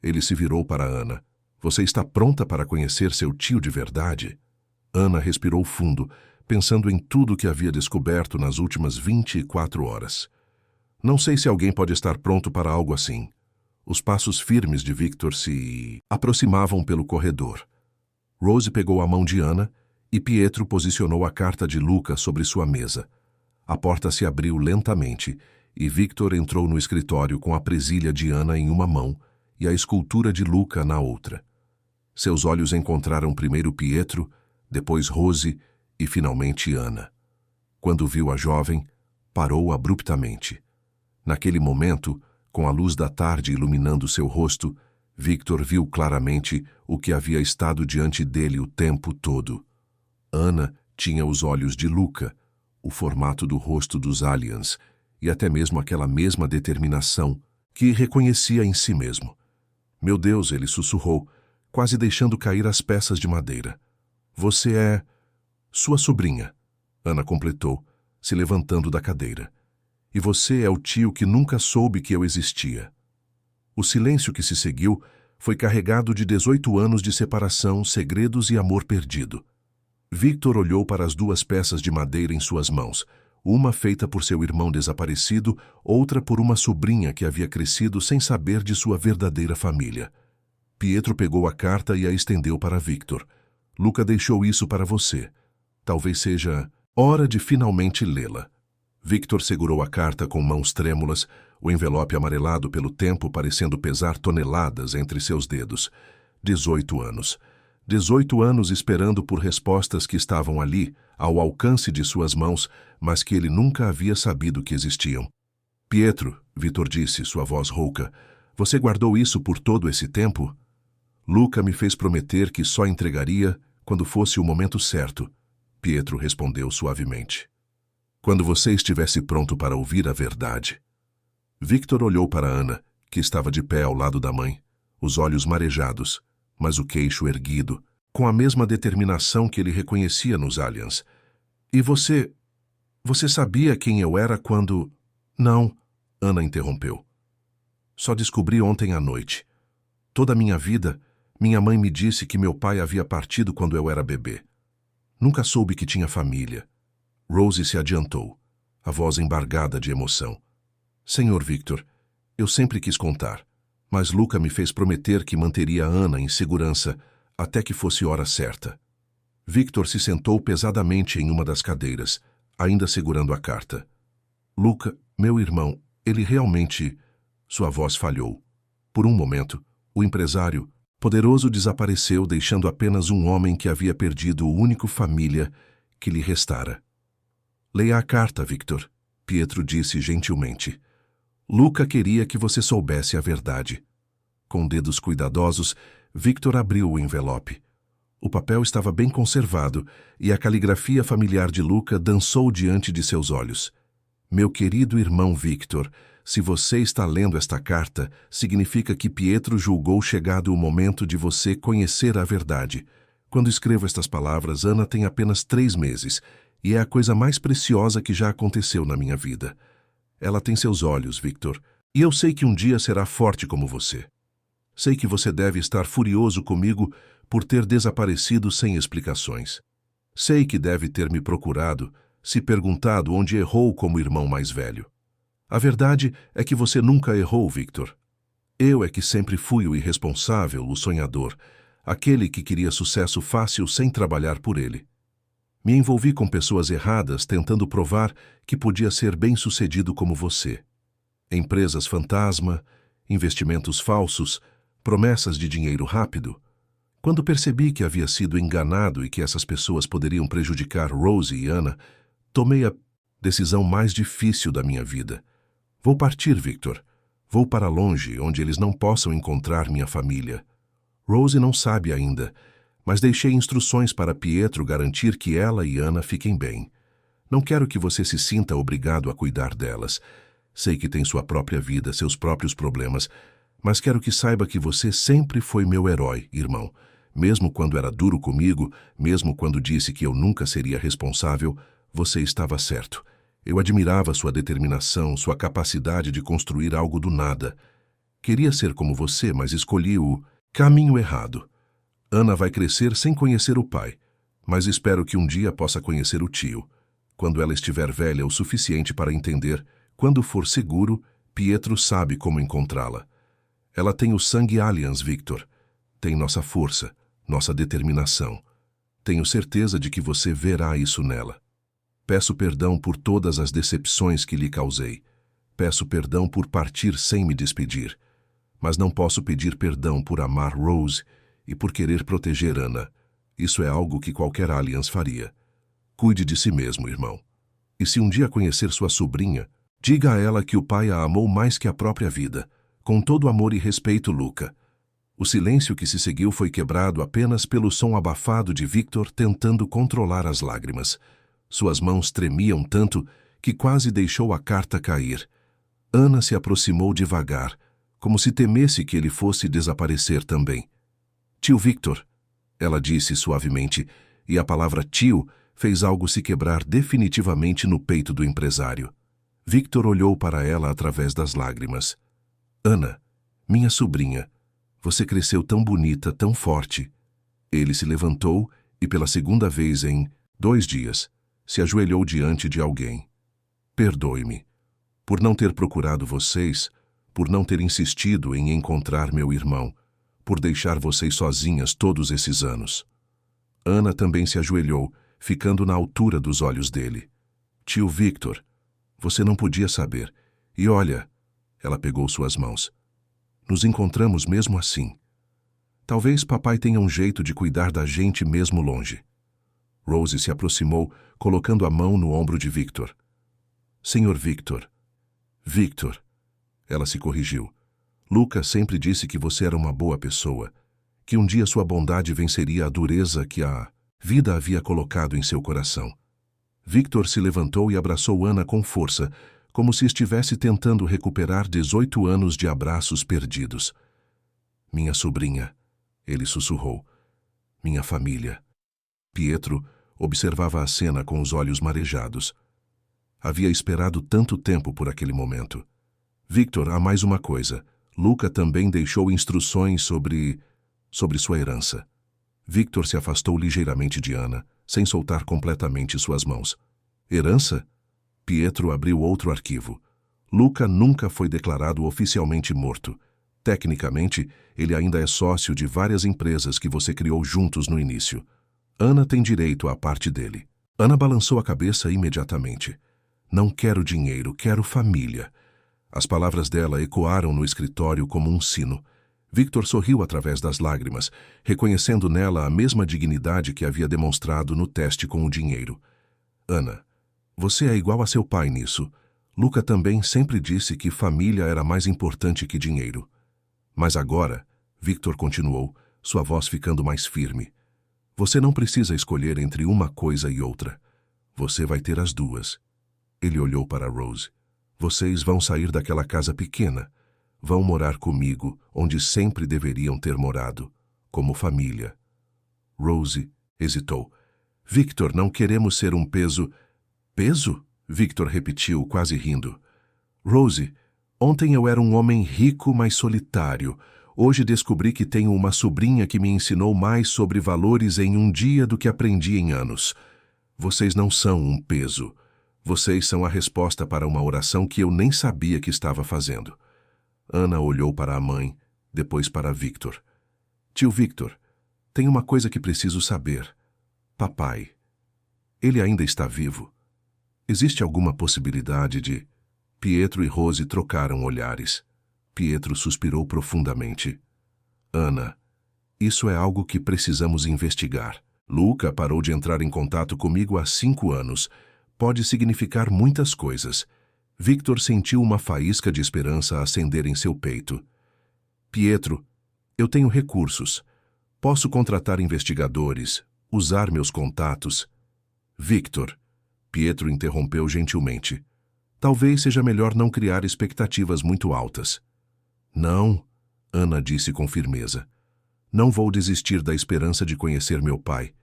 Ele se virou para Ana. Você está pronta para conhecer seu tio de verdade? Ana respirou fundo, pensando em tudo que havia descoberto nas últimas 24 horas. Não sei se alguém pode estar pronto para algo assim. Os passos firmes de Victor se aproximavam pelo corredor. Rose pegou a mão de Ana e Pietro posicionou a carta de Luca sobre sua mesa. A porta se abriu lentamente e Victor entrou no escritório com a presilha de Ana em uma mão e a escultura de Luca na outra. Seus olhos encontraram primeiro Pietro, depois Rose e finalmente Ana. Quando viu a jovem, parou abruptamente. Naquele momento, com a luz da tarde iluminando seu rosto, Victor viu claramente o que havia estado diante dele o tempo todo. Ana tinha os olhos de Luca, o formato do rosto dos aliens e até mesmo aquela mesma determinação que reconhecia em si mesmo. Meu Deus, ele sussurrou, quase deixando cair as peças de madeira. Você é... sua sobrinha, Ana completou, se levantando da cadeira. E você é o tio que nunca soube que eu existia. O silêncio que se seguiu foi carregado de 18 anos de separação, segredos e amor perdido. Victor olhou para as duas peças de madeira em suas mãos, uma feita por seu irmão desaparecido, outra por uma sobrinha que havia crescido sem saber de sua verdadeira família. Pietro pegou a carta e a estendeu para Victor. Luca deixou isso para você. Talvez seja hora de finalmente lê-la. Victor segurou a carta com mãos trêmulas, o envelope amarelado pelo tempo parecendo pesar toneladas entre seus dedos. 18 anos. 18 anos esperando por respostas que estavam ali, ao alcance de suas mãos, mas que ele nunca havia sabido que existiam. Pietro, Victor disse, sua voz rouca, você guardou isso por todo esse tempo? Luca me fez prometer que só entregaria quando fosse o momento certo, Pietro respondeu suavemente. Quando você estivesse pronto para ouvir a verdade. Victor olhou para Ana, que estava de pé ao lado da mãe, os olhos marejados, mas o queixo erguido, com a mesma determinação que ele reconhecia nos aliens. E você... você sabia quem eu era quando... Não, Ana interrompeu. Só descobri ontem à noite. Toda a minha vida, minha mãe me disse que meu pai havia partido quando eu era bebê. Nunca soube que tinha família. Rose se adiantou, a voz embargada de emoção. Senhor Victor, eu sempre quis contar, mas Luca me fez prometer que manteria Ana em segurança até que fosse hora certa. Victor se sentou pesadamente em uma das cadeiras, ainda segurando a carta. Luca, meu irmão, ele realmente... Sua voz falhou. Por um momento, o empresário, poderoso, desapareceu, deixando apenas um homem que havia perdido o único família que lhe restara. Leia a carta, Victor, Pietro disse gentilmente. Luca queria que você soubesse a verdade. Com dedos cuidadosos, Victor abriu o envelope. O papel estava bem conservado e a caligrafia familiar de Luca dançou diante de seus olhos. Meu querido irmão Victor, Se você está lendo esta carta, significa que Pietro julgou chegado o momento de você conhecer a verdade. Quando escrevo estas palavras, Ana tem apenas 3 meses, e é a coisa mais preciosa que já aconteceu na minha vida. Ela tem seus olhos, Victor, e eu sei que um dia será forte como você. Sei que você deve estar furioso comigo por ter desaparecido sem explicações. Sei que deve ter me procurado, se perguntado onde errou como irmão mais velho. A verdade é que você nunca errou, Victor. Eu é que sempre fui o irresponsável, o sonhador, aquele que queria sucesso fácil sem trabalhar por ele. Me envolvi com pessoas erradas tentando provar que podia ser bem-sucedido como você. Empresas fantasma, investimentos falsos, promessas de dinheiro rápido. Quando percebi que havia sido enganado e que essas pessoas poderiam prejudicar Rose e Ana, tomei a decisão mais difícil da minha vida. Vou partir, Victor. Vou para longe, onde eles não possam encontrar minha família. Rose não sabe ainda, mas deixei instruções para Pietro garantir que ela e Ana fiquem bem. Não quero que você se sinta obrigado a cuidar delas. Sei que tem sua própria vida, seus próprios problemas, mas quero que saiba que você sempre foi meu herói, irmão. Mesmo quando era duro comigo, mesmo quando disse que eu nunca seria responsável, você estava certo. Eu admirava sua determinação, sua capacidade de construir algo do nada. Queria ser como você, mas escolhi o caminho errado. Ana vai crescer sem conhecer o pai, mas espero que um dia possa conhecer o tio. Quando ela estiver velha o suficiente para entender, quando for seguro, Pietro sabe como encontrá-la. Ela tem o sangue Alliance, Victor. Tem nossa força, nossa determinação. Tenho certeza de que você verá isso nela. Peço perdão por todas as decepções que lhe causei. Peço perdão por partir sem me despedir. Mas não posso pedir perdão por amar Rose e por querer proteger Ana. Isso é algo que qualquer Alliance faria. Cuide de si mesmo, irmão. E se um dia conhecer sua sobrinha, diga a ela que o pai a amou mais que a própria vida. Com todo amor e respeito, Luca. O silêncio que se seguiu foi quebrado apenas pelo som abafado de Victor tentando controlar as lágrimas. Suas mãos tremiam tanto que quase deixou a carta cair. Ana se aproximou devagar, como se temesse que ele fosse desaparecer também. Tio Victor, ela disse suavemente, e a palavra tio fez algo se quebrar definitivamente no peito do empresário. Victor olhou para ela através das lágrimas. Ana, minha sobrinha, você cresceu tão bonita, tão forte. Ele se levantou e, pela segunda vez em 2 dias, se ajoelhou diante de alguém. Perdoe-me, por não ter procurado vocês, por não ter insistido em encontrar meu irmão, por deixar vocês sozinhas todos esses anos. Ana também se ajoelhou, ficando na altura dos olhos dele. Tio Victor, você não podia saber. E olha, ela pegou suas mãos. Nos encontramos mesmo assim. Talvez papai tenha um jeito de cuidar da gente mesmo longe. Rose se aproximou, colocando a mão no ombro de Victor. Senhor Victor. Victor. Ela se corrigiu. Luca sempre disse que você era uma boa pessoa, que um dia sua bondade venceria a dureza que a vida havia colocado em seu coração. Victor se levantou e abraçou Ana com força, como se estivesse tentando recuperar 18 anos de abraços perdidos. Minha sobrinha, ele sussurrou. Minha família. Pietro observava a cena com os olhos marejados. Havia esperado tanto tempo por aquele momento. Victor, há mais uma coisa. Luca também deixou instruções sobre sua herança. Victor se afastou ligeiramente de Ana, sem soltar completamente suas mãos. Herança? Pietro abriu outro arquivo. Luca nunca foi declarado oficialmente morto. Tecnicamente, ele ainda é sócio de várias empresas que você criou juntos no início. Ana tem direito à parte dele. Ana balançou a cabeça imediatamente. Não quero dinheiro, quero família. As palavras dela ecoaram no escritório como um sino. Victor sorriu através das lágrimas, reconhecendo nela a mesma dignidade que havia demonstrado no teste com o dinheiro. Ana, você é igual a seu pai nisso. Luca também sempre disse que família era mais importante que dinheiro. Mas agora, Victor continuou, sua voz ficando mais firme. Você não precisa escolher entre uma coisa e outra. Você vai ter as duas. Ele olhou para Rose. Vocês vão sair daquela casa pequena. Vão morar comigo, onde sempre deveriam ter morado, como família. Rose hesitou. Victor, não queremos ser um peso... Peso? Victor repetiu, quase rindo. Rose, ontem eu era um homem rico, mas solitário. Hoje descobri que tenho uma sobrinha que me ensinou mais sobre valores em um dia do que aprendi em anos. Vocês não são um peso. Vocês são a resposta para uma oração que eu nem sabia que estava fazendo. Ana olhou para a mãe, depois para Victor. Tio Victor, tem uma coisa que preciso saber. Papai, ele ainda está vivo? Existe alguma possibilidade de... Pietro e Rose trocaram olhares. Pietro suspirou profundamente. Ana, isso é algo que precisamos investigar. Luca parou de entrar em contato comigo há 5 anos. Pode significar muitas coisas. Victor sentiu uma faísca de esperança acender em seu peito. Pietro, eu tenho recursos. Posso contratar investigadores, usar meus contatos. Victor, Pietro interrompeu gentilmente. Talvez seja melhor não criar expectativas muito altas. Não, Ana disse com firmeza. Não vou desistir da esperança de conhecer meu pai.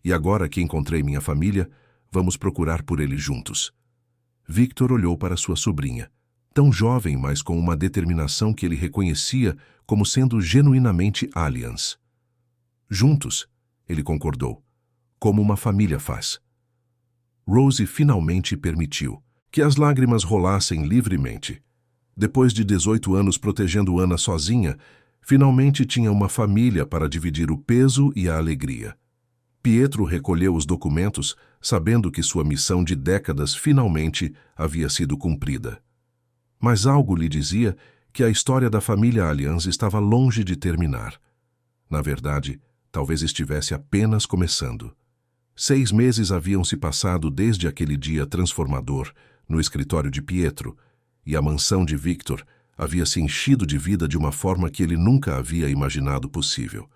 E agora que encontrei minha família, vamos procurar por ele juntos. Victor olhou para sua sobrinha, tão jovem, mas com uma determinação que ele reconhecia como sendo genuinamente Alliance. Juntos, ele concordou, como uma família faz. Rose finalmente permitiu que as lágrimas rolassem livremente. Depois de 18 anos protegendo Ana sozinha, finalmente tinha uma família para dividir o peso e a alegria. Pietro recolheu os documentos, sabendo que sua missão de décadas finalmente havia sido cumprida. Mas algo lhe dizia que a história da família Alliance estava longe de terminar. Na verdade, talvez estivesse apenas começando. 6 meses haviam se passado desde aquele dia transformador no escritório de Pietro, e a mansão de Victor havia se enchido de vida de uma forma que ele nunca havia imaginado possível.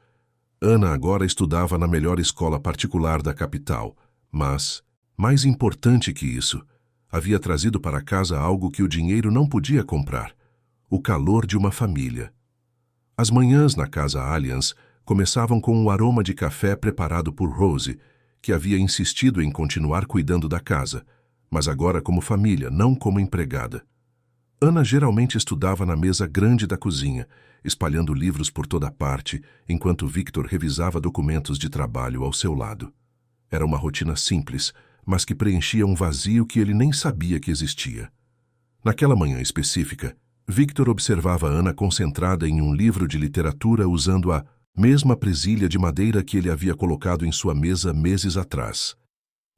Ana agora estudava na melhor escola particular da capital, mas, mais importante que isso, havia trazido para casa algo que o dinheiro não podia comprar: o calor de uma família. As manhãs na casa Alliance começavam com um aroma de café preparado por Rose, que havia insistido em continuar cuidando da casa, mas agora como família, não como empregada. Ana geralmente estudava na mesa grande da cozinha, espalhando livros por toda parte, enquanto Victor revisava documentos de trabalho ao seu lado. Era uma rotina simples, mas que preenchia um vazio que ele nem sabia que existia. Naquela manhã específica, Victor observava Ana concentrada em um livro de literatura usando a mesma presilha de madeira que ele havia colocado em sua mesa meses atrás.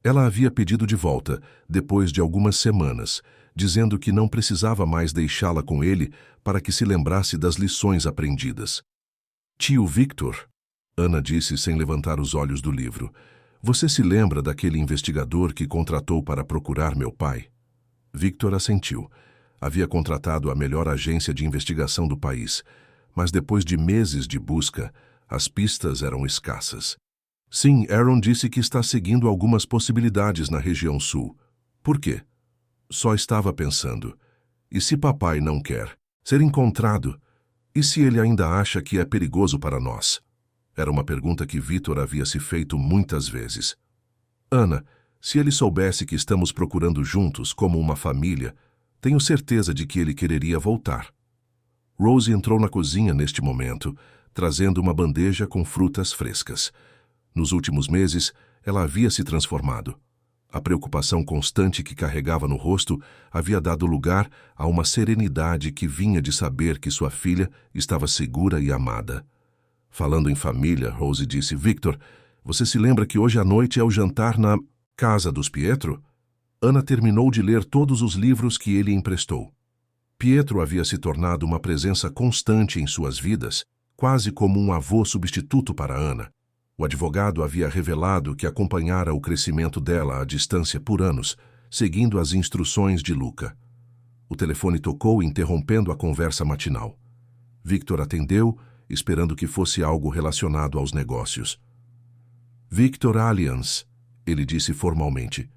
Ela havia pedido de volta, depois de algumas semanas, dizendo que não precisava mais deixá-la com ele para que se lembrasse das lições aprendidas. Tio Victor, Ana disse sem levantar os olhos do livro, você se lembra daquele investigador que contratou para procurar meu pai? Victor assentiu. Havia contratado a melhor agência de investigação do país, mas depois de meses de busca, as pistas eram escassas. Sim, Aaron disse que está seguindo algumas possibilidades na região sul. Por quê? Só estava pensando. E se papai não quer ser encontrado? E se ele ainda acha que é perigoso para nós? Era uma pergunta que Victor havia se feito muitas vezes. Ana, se ele soubesse que estamos procurando juntos como uma família, tenho certeza de que ele quereria voltar. Rose entrou na cozinha neste momento, trazendo uma bandeja com frutas frescas. Nos últimos meses, ela havia se transformado. A preocupação constante que carregava no rosto havia dado lugar a uma serenidade que vinha de saber que sua filha estava segura e amada. Falando em família, Rose disse, Victor, você se lembra que hoje à noite é o jantar na casa dos Pietro? Ana terminou de ler todos os livros que ele emprestou. Pietro havia se tornado uma presença constante em suas vidas, quase como um avô substituto para Ana. O advogado havia revelado que acompanhara o crescimento dela à distância por anos, seguindo as instruções de Luca. O telefone tocou, interrompendo a conversa matinal. Victor atendeu, esperando que fosse algo relacionado aos negócios. Victor Alliance, ele disse formalmente.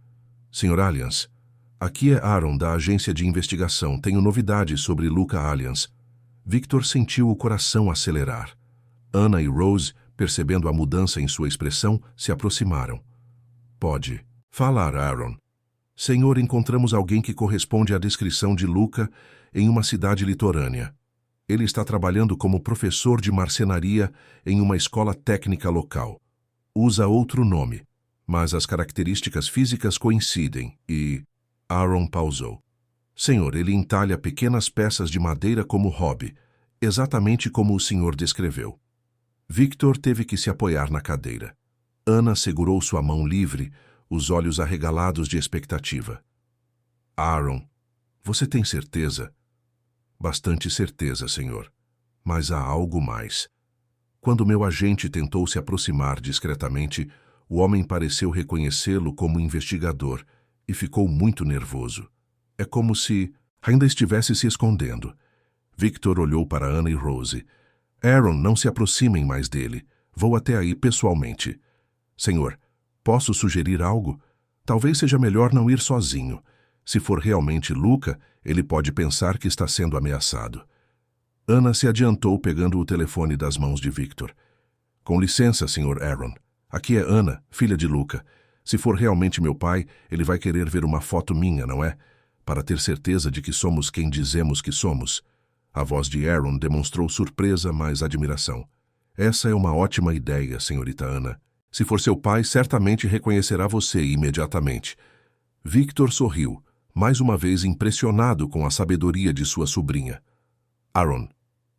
Sr. Alliance, Aqui é Aaron, da agência de investigação. Tenho novidades sobre Luca Alliance. Victor sentiu o coração acelerar. Anna e Rose, percebendo a mudança em sua expressão, se aproximaram. Pode falar, Aaron. Senhor, encontramos alguém que corresponde à descrição de Luca em uma cidade litorânea. Ele está trabalhando como professor de marcenaria em uma escola técnica local. Usa outro nome, mas as características físicas coincidem e... Aaron pausou. Senhor, ele entalha pequenas peças de madeira como hobby, exatamente como o senhor descreveu. Victor teve que se apoiar na cadeira. Anna segurou sua mão livre, os olhos arregalados de expectativa. Aaron, você tem certeza? Bastante certeza, senhor. Mas há algo mais. Quando meu agente tentou se aproximar discretamente, o homem pareceu reconhecê-lo como investigador e ficou muito nervoso. É como se ainda estivesse se escondendo. Victor olhou para Anna e Rose. Aaron, não se aproximem mais dele. Vou até aí pessoalmente. Senhor, posso sugerir algo? Talvez seja melhor não ir sozinho. Se for realmente Luca, ele pode pensar que está sendo ameaçado. Anna se adiantou pegando o telefone das mãos de Victor. Com licença, Sr. Aaron. Aqui é Anna, filha de Luca. Se for realmente meu pai, ele vai querer ver uma foto minha, não é? Para ter certeza de que somos quem dizemos que somos. A voz de Aaron demonstrou surpresa, mas admiração. Essa é uma ótima ideia, senhorita Anna. Se for seu pai, certamente reconhecerá você imediatamente. Victor sorriu, mais uma vez impressionado com a sabedoria de sua sobrinha. Aaron,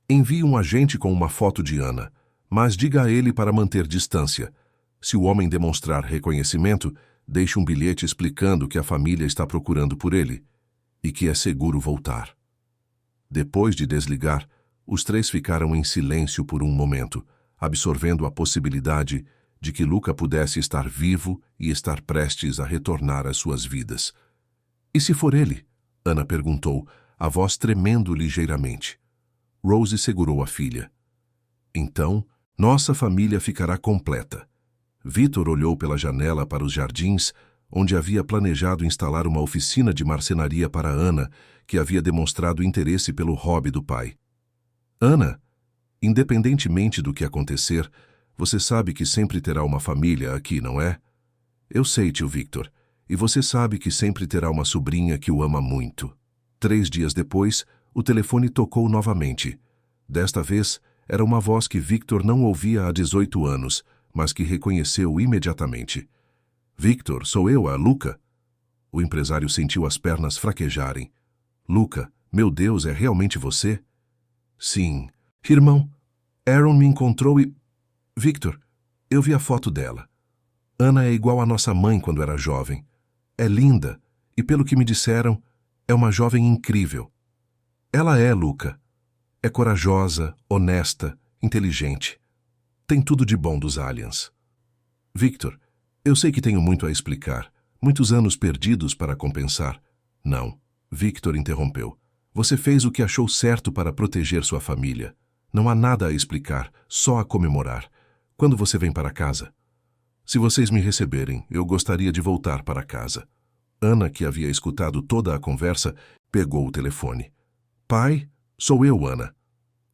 envie um agente com uma foto de Anna, mas diga a ele para manter distância. Se o homem demonstrar reconhecimento, deixe um bilhete explicando que a família está procurando por ele e que é seguro voltar. Depois de desligar, os três ficaram em silêncio por um momento, absorvendo a possibilidade de que Luca pudesse estar vivo e estar prestes a retornar às suas vidas. E se for ele? Anna perguntou, a voz tremendo ligeiramente. Rose segurou a filha. Então, nossa família ficará completa. Victor olhou pela janela para os jardins, onde havia planejado instalar uma oficina de marcenaria para Anna, que havia demonstrado interesse pelo hobby do pai. Anna, independentemente do que acontecer, você sabe que sempre terá uma família aqui, não é? Eu sei, tio Victor, e você sabe que sempre terá uma sobrinha que o ama muito. 3 dias depois, o telefone tocou novamente. Desta vez, era uma voz que Victor não ouvia há 18 anos, mas que reconheceu imediatamente. Victor, sou eu, a Luca. O empresário sentiu as pernas fraquejarem. Luca, meu Deus, é realmente você? Sim. Irmão, Aaron me encontrou e... Victor, eu vi a foto dela. Anna é igual à nossa mãe quando era jovem. É linda, e pelo que me disseram, é uma jovem incrível. Ela é, Luca. É corajosa, honesta, inteligente. Tem tudo de bom dos aliens. Victor, eu sei que tenho muito a explicar, muitos anos perdidos para compensar. Não, Victor interrompeu. Você fez o que achou certo para proteger sua família. Não há nada a explicar, só a comemorar. Quando você vem para casa? Se vocês me receberem, eu gostaria de voltar para casa. Anna, que havia escutado toda a conversa, pegou o telefone. Pai, sou eu, Anna.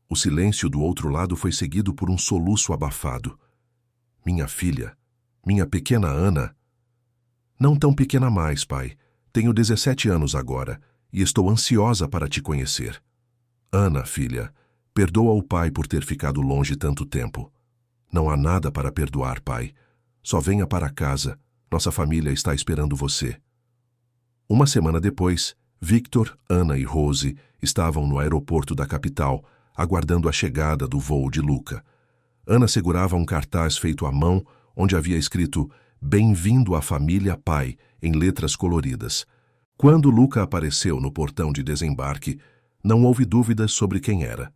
O silêncio do outro lado foi seguido por um soluço abafado. Minha filha, minha pequena Anna. Não tão pequena mais, pai. Tenho 17 anos agora e estou ansiosa para te conhecer. Anna, filha, perdoa o pai por ter ficado longe tanto tempo. Não há nada para perdoar, pai. Só venha para casa. Nossa família está esperando você. Uma semana depois, Victor, Anna e Rose estavam no aeroporto da capital, aguardando a chegada do voo de Luca. Anna segurava um cartaz feito à mão, onde havia escrito Bem-vindo à família pai, em letras coloridas. Quando Luca apareceu no portão de desembarque, não houve dúvidas sobre quem era.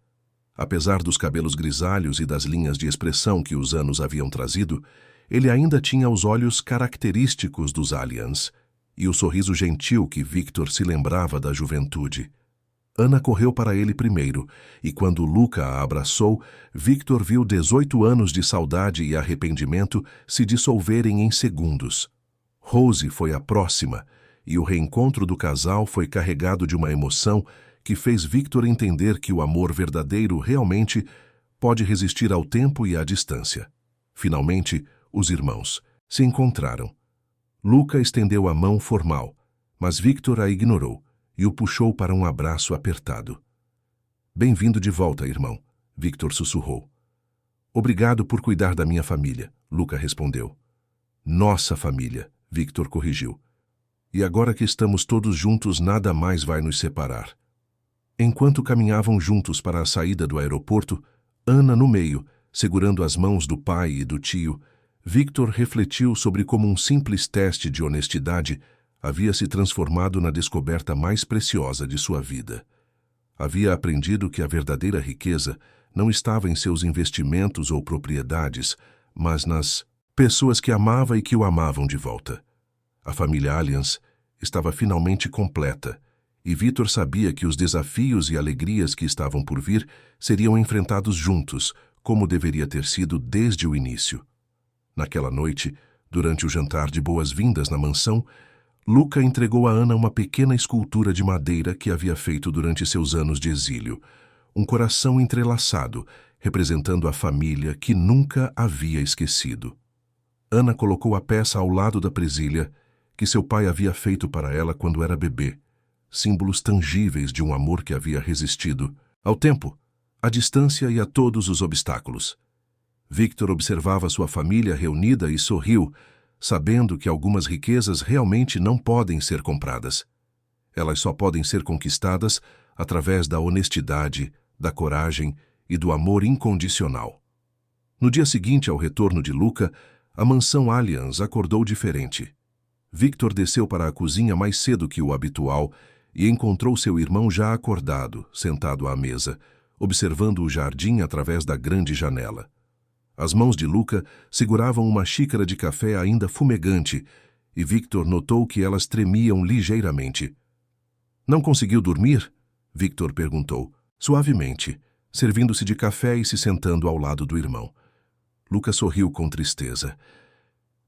Apesar dos cabelos grisalhos e das linhas de expressão que os anos haviam trazido, ele ainda tinha os olhos característicos dos aliens e o sorriso gentil que Victor se lembrava da juventude. Anna correu para ele primeiro, e quando Luca a abraçou, Victor viu 18 anos de saudade e arrependimento se dissolverem em segundos. Rose foi a próxima, e o reencontro do casal foi carregado de uma emoção que fez Victor entender que o amor verdadeiro realmente pode resistir ao tempo e à distância. Finalmente, os irmãos se encontraram. Luca estendeu a mão formal, mas Victor a ignorou e o puxou para um abraço apertado. Bem-vindo de volta, irmão, Victor sussurrou. Obrigado por cuidar da minha família, Luca respondeu. Nossa família, Victor corrigiu. E agora que estamos todos juntos, nada mais vai nos separar. Enquanto caminhavam juntos para a saída do aeroporto, Ana no meio, segurando as mãos do pai e do tio, Victor refletiu sobre como um simples teste de honestidade havia se transformado na descoberta mais preciosa de sua vida. Havia aprendido que a verdadeira riqueza não estava em seus investimentos ou propriedades, mas nas pessoas que amava e que o amavam de volta. A família Allianz estava finalmente completa, e Victor sabia que os desafios e alegrias que estavam por vir seriam enfrentados juntos, como deveria ter sido desde o início. Naquela noite, durante o jantar de boas-vindas na mansão, Luca entregou a Ana uma pequena escultura de madeira que havia feito durante seus anos de exílio, um coração entrelaçado, representando a família que nunca havia esquecido. Ana colocou a peça ao lado da presilha que seu pai havia feito para ela quando era bebê, símbolos tangíveis de um amor que havia resistido ao tempo, à distância e a todos os obstáculos. Victor observava sua família reunida e sorriu, sabendo que algumas riquezas realmente não podem ser compradas. Elas só podem ser conquistadas através da honestidade, da coragem e do amor incondicional. No dia seguinte ao retorno de Luca, a mansão Allianz acordou diferente. Victor desceu para a cozinha mais cedo que o habitual e encontrou seu irmão já acordado, sentado à mesa, observando o jardim através da grande janela. As mãos de Luca seguravam uma xícara de café ainda fumegante, e Victor notou que elas tremiam ligeiramente. Não conseguiu dormir? Victor perguntou, suavemente, servindo-se de café e se sentando ao lado do irmão. Luca sorriu com tristeza.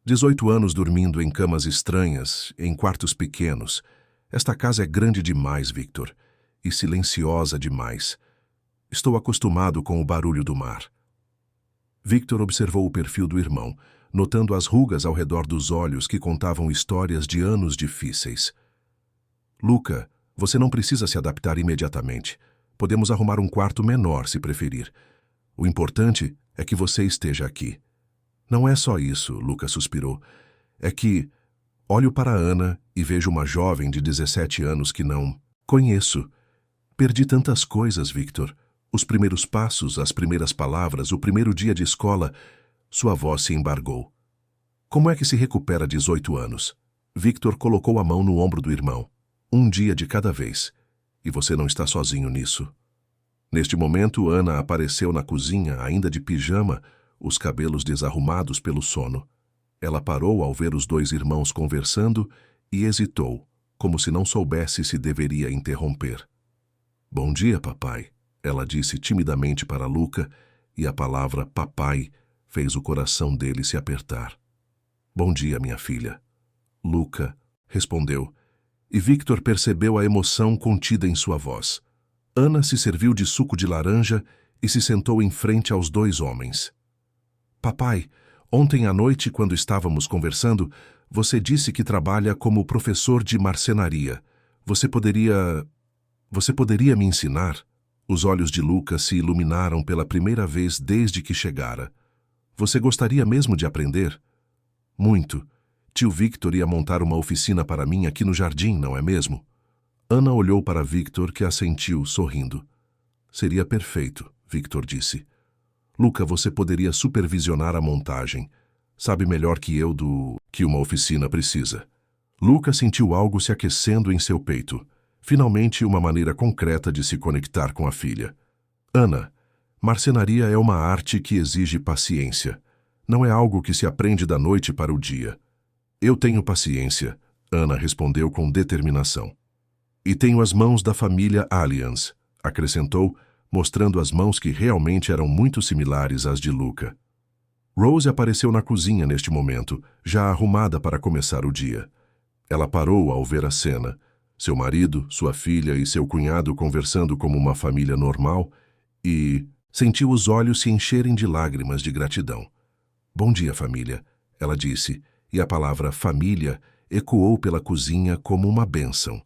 18 anos dormindo em camas estranhas, em quartos pequenos. Esta casa é grande demais, Victor, e silenciosa demais. Estou acostumado com o barulho do mar. Victor observou o perfil do irmão, notando as rugas ao redor dos olhos que contavam histórias de anos difíceis. Luca, você não precisa se adaptar imediatamente. Podemos arrumar um quarto menor, se preferir. O importante é que você esteja aqui. Não é só isso, Luca suspirou. É que olho para Ana e vejo uma jovem de 17 anos que não conheço. Perdi tantas coisas, Victor. Os primeiros passos, as primeiras palavras, o primeiro dia de escola. Sua voz se embargou. Como é que se recupera 18 anos? Victor colocou a mão no ombro do irmão. Um dia de cada vez. E você não está sozinho nisso. Neste momento, Ana apareceu na cozinha, ainda de pijama, os cabelos desarrumados pelo sono. Ela parou ao ver os dois irmãos conversando e hesitou, como se não soubesse se deveria interromper. Bom dia, papai, ela disse timidamente para Luca, e a palavra papai fez o coração dele se apertar. Bom dia, minha filha. Luca respondeu, e Victor percebeu a emoção contida em sua voz. Ana se serviu de suco de laranja e se sentou em frente aos dois homens. Papai, ontem à noite, quando estávamos conversando, você disse que trabalha como professor de marcenaria. Você poderia me ensinar? Os olhos de Luca se iluminaram pela primeira vez desde que chegara. Você gostaria mesmo de aprender? Muito. Tio Victor ia montar uma oficina para mim aqui no jardim, não é mesmo? Ana olhou para Victor, que assentiu, sorrindo. Seria perfeito, Victor disse. Luca, você poderia supervisionar a montagem. Sabe melhor que eu que uma oficina precisa. Luca sentiu algo se aquecendo em seu peito. Finalmente, uma maneira concreta de se conectar com a filha. Ana, marcenaria é uma arte que exige paciência. Não é algo que se aprende da noite para o dia. Eu tenho paciência, Ana respondeu com determinação. E tenho as mãos da família Allianz, acrescentou, mostrando as mãos que realmente eram muito similares às de Luca. Rose apareceu na cozinha neste momento, já arrumada para começar o dia. Ela parou ao ver a cena. Seu marido, sua filha e seu cunhado conversando como uma família normal e sentiu os olhos se encherem de lágrimas de gratidão. Bom dia, família, ela disse, e a palavra família ecoou pela cozinha como uma bênção.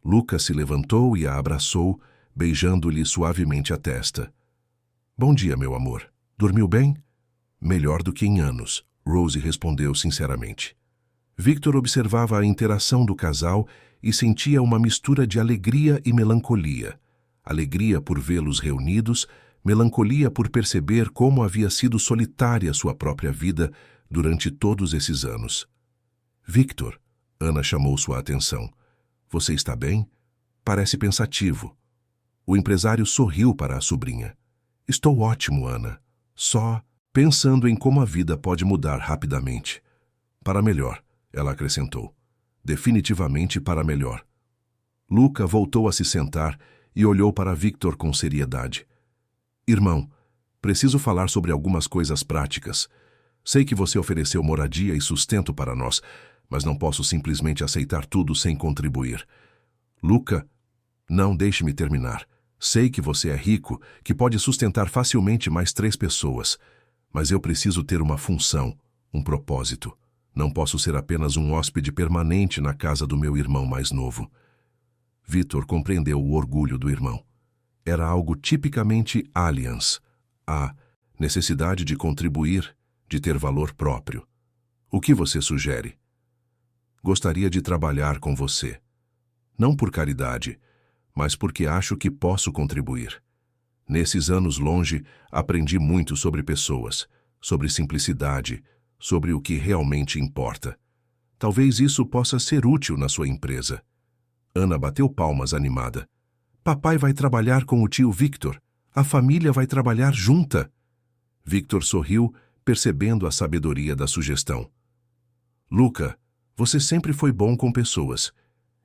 Luca se levantou e a abraçou, beijando-lhe suavemente a testa. Bom dia, meu amor. Dormiu bem? Melhor do que em anos, Rose respondeu sinceramente. Victor observava a interação do casal e sentia uma mistura de alegria e melancolia. Alegria por vê-los reunidos, melancolia por perceber como havia sido solitária sua própria vida durante todos esses anos. Victor, Ana chamou sua atenção. Você está bem? Parece pensativo. O empresário sorriu para a sobrinha. Estou ótimo, Ana. Só pensando em como a vida pode mudar rapidamente. Para melhor, ela acrescentou. Definitivamente para melhor. Luca voltou a se sentar e olhou para Victor com seriedade. Irmão, preciso falar sobre algumas coisas práticas. Sei que você ofereceu moradia e sustento para nós, mas não posso simplesmente aceitar tudo sem contribuir. Luca, não, deixe-me terminar. Sei que você é rico, que pode sustentar facilmente mais 3 pessoas, mas eu preciso ter uma função, um propósito. Não posso ser apenas um hóspede permanente na casa do meu irmão mais novo. Victor compreendeu o orgulho do irmão. Era algo tipicamente aliens, a necessidade de contribuir, de ter valor próprio. O que você sugere? Gostaria de trabalhar com você. Não por caridade, mas porque acho que posso contribuir. Nesses anos longe, aprendi muito sobre pessoas, sobre simplicidade, sobre o que realmente importa. Talvez isso possa ser útil na sua empresa. Ana bateu palmas animada. Papai vai trabalhar com o tio Victor. A família vai trabalhar junta. Victor sorriu, percebendo a sabedoria da sugestão. Luca, você sempre foi bom com pessoas.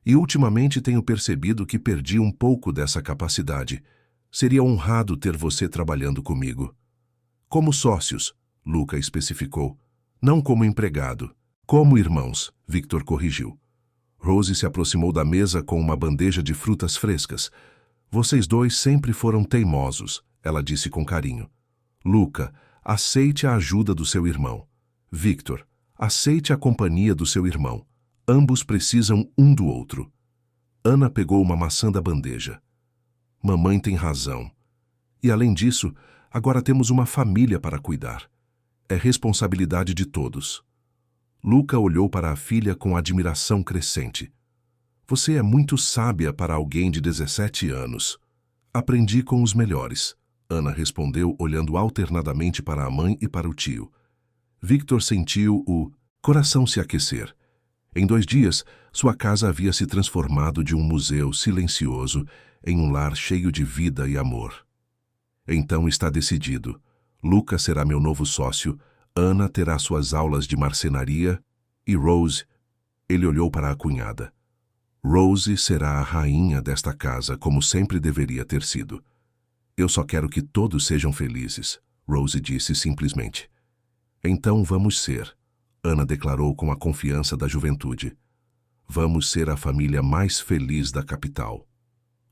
E ultimamente tenho percebido que perdi um pouco dessa capacidade. Seria honrado ter você trabalhando comigo. Como sócios, Luca especificou. Não como empregado. Como irmãos, Victor corrigiu. Rose se aproximou da mesa com uma bandeja de frutas frescas. Vocês dois sempre foram teimosos, ela disse com carinho. Luca, aceite a ajuda do seu irmão. Victor, aceite a companhia do seu irmão. Ambos precisam um do outro. Ana pegou uma maçã da bandeja. Mamãe tem razão. E além disso, agora temos uma família para cuidar. É responsabilidade de todos. Luca olhou para a filha com admiração crescente. Você é muito sábia para alguém de 17 anos. Aprendi com os melhores, Ana respondeu olhando alternadamente para a mãe e para o tio. Victor sentiu o coração se aquecer. Em 2 dias, sua casa havia se transformado de um museu silencioso em um lar cheio de vida e amor. Então está decidido. Luca será meu novo sócio, Ana terá suas aulas de marcenaria e Rose... Ele olhou para a cunhada. Rose será a rainha desta casa, como sempre deveria ter sido. Eu só quero que todos sejam felizes, Rose disse simplesmente. Então vamos ser... Ana declarou com a confiança da juventude. Vamos ser a família mais feliz da capital.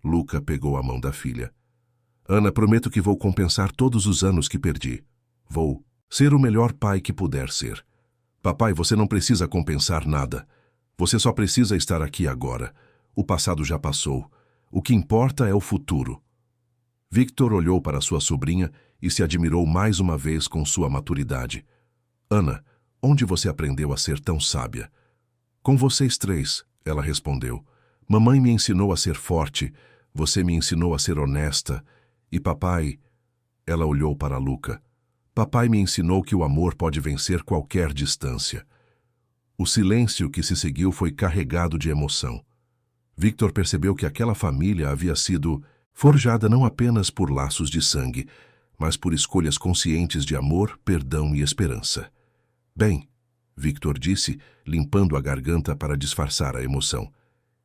Luca pegou a mão da filha. Ana, prometo que vou compensar todos os anos que perdi. Vou ser o melhor pai que puder ser. Papai, você não precisa compensar nada. Você só precisa estar aqui agora. O passado já passou. O que importa é o futuro. Victor olhou para sua sobrinha e se admirou mais uma vez com sua maturidade. Ana, onde você aprendeu a ser tão sábia? Com vocês 3, ela respondeu. Mamãe me ensinou a ser forte, você me ensinou a ser honesta, e papai... Ela olhou para Luca. Papai me ensinou que o amor pode vencer qualquer distância. O silêncio que se seguiu foi carregado de emoção. Victor percebeu que aquela família havia sido forjada não apenas por laços de sangue, mas por escolhas conscientes de amor, perdão e esperança. Bem, Victor disse, limpando a garganta para disfarçar a emoção.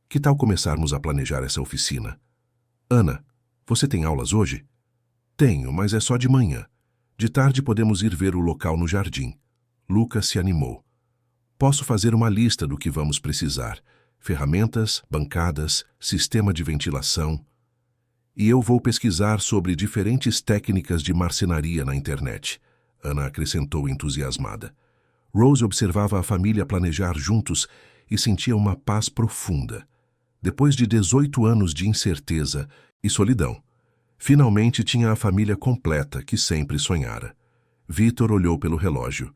Que tal começarmos a planejar essa oficina? Ana, você tem aulas hoje? Tenho, mas é só de manhã. De tarde podemos ir ver o local no jardim. Lucas se animou. Posso fazer uma lista do que vamos precisar. Ferramentas, bancadas, sistema de ventilação. E eu vou pesquisar sobre diferentes técnicas de marcenaria na internet, Ana acrescentou entusiasmada. Rose observava a família planejar juntos e sentia uma paz profunda. Depois de 18 anos de incerteza e solidão, finalmente tinha a família completa que sempre sonhara. Victor olhou pelo relógio.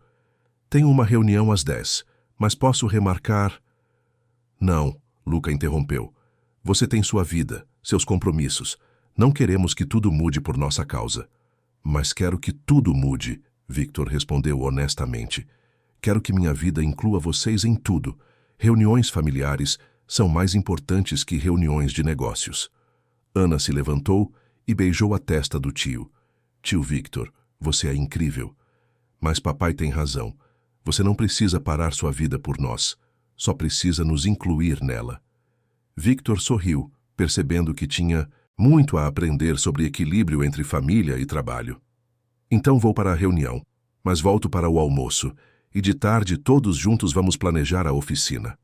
Tenho uma reunião às 10, mas posso remarcar... Não, Luca interrompeu. Você tem sua vida, seus compromissos. Não queremos que tudo mude por nossa causa. Mas quero que tudo mude, Victor respondeu honestamente. Quero que minha vida inclua vocês em tudo. Reuniões familiares são mais importantes que reuniões de negócios. Ana se levantou e beijou a testa do tio. Tio Victor, você é incrível. Mas papai tem razão. Você não precisa parar sua vida por nós. Só precisa nos incluir nela. Victor sorriu, percebendo que tinha muito a aprender sobre equilíbrio entre família e trabalho. Então vou para a reunião, mas volto para o almoço. E de tarde todos juntos vamos planejar a oficina.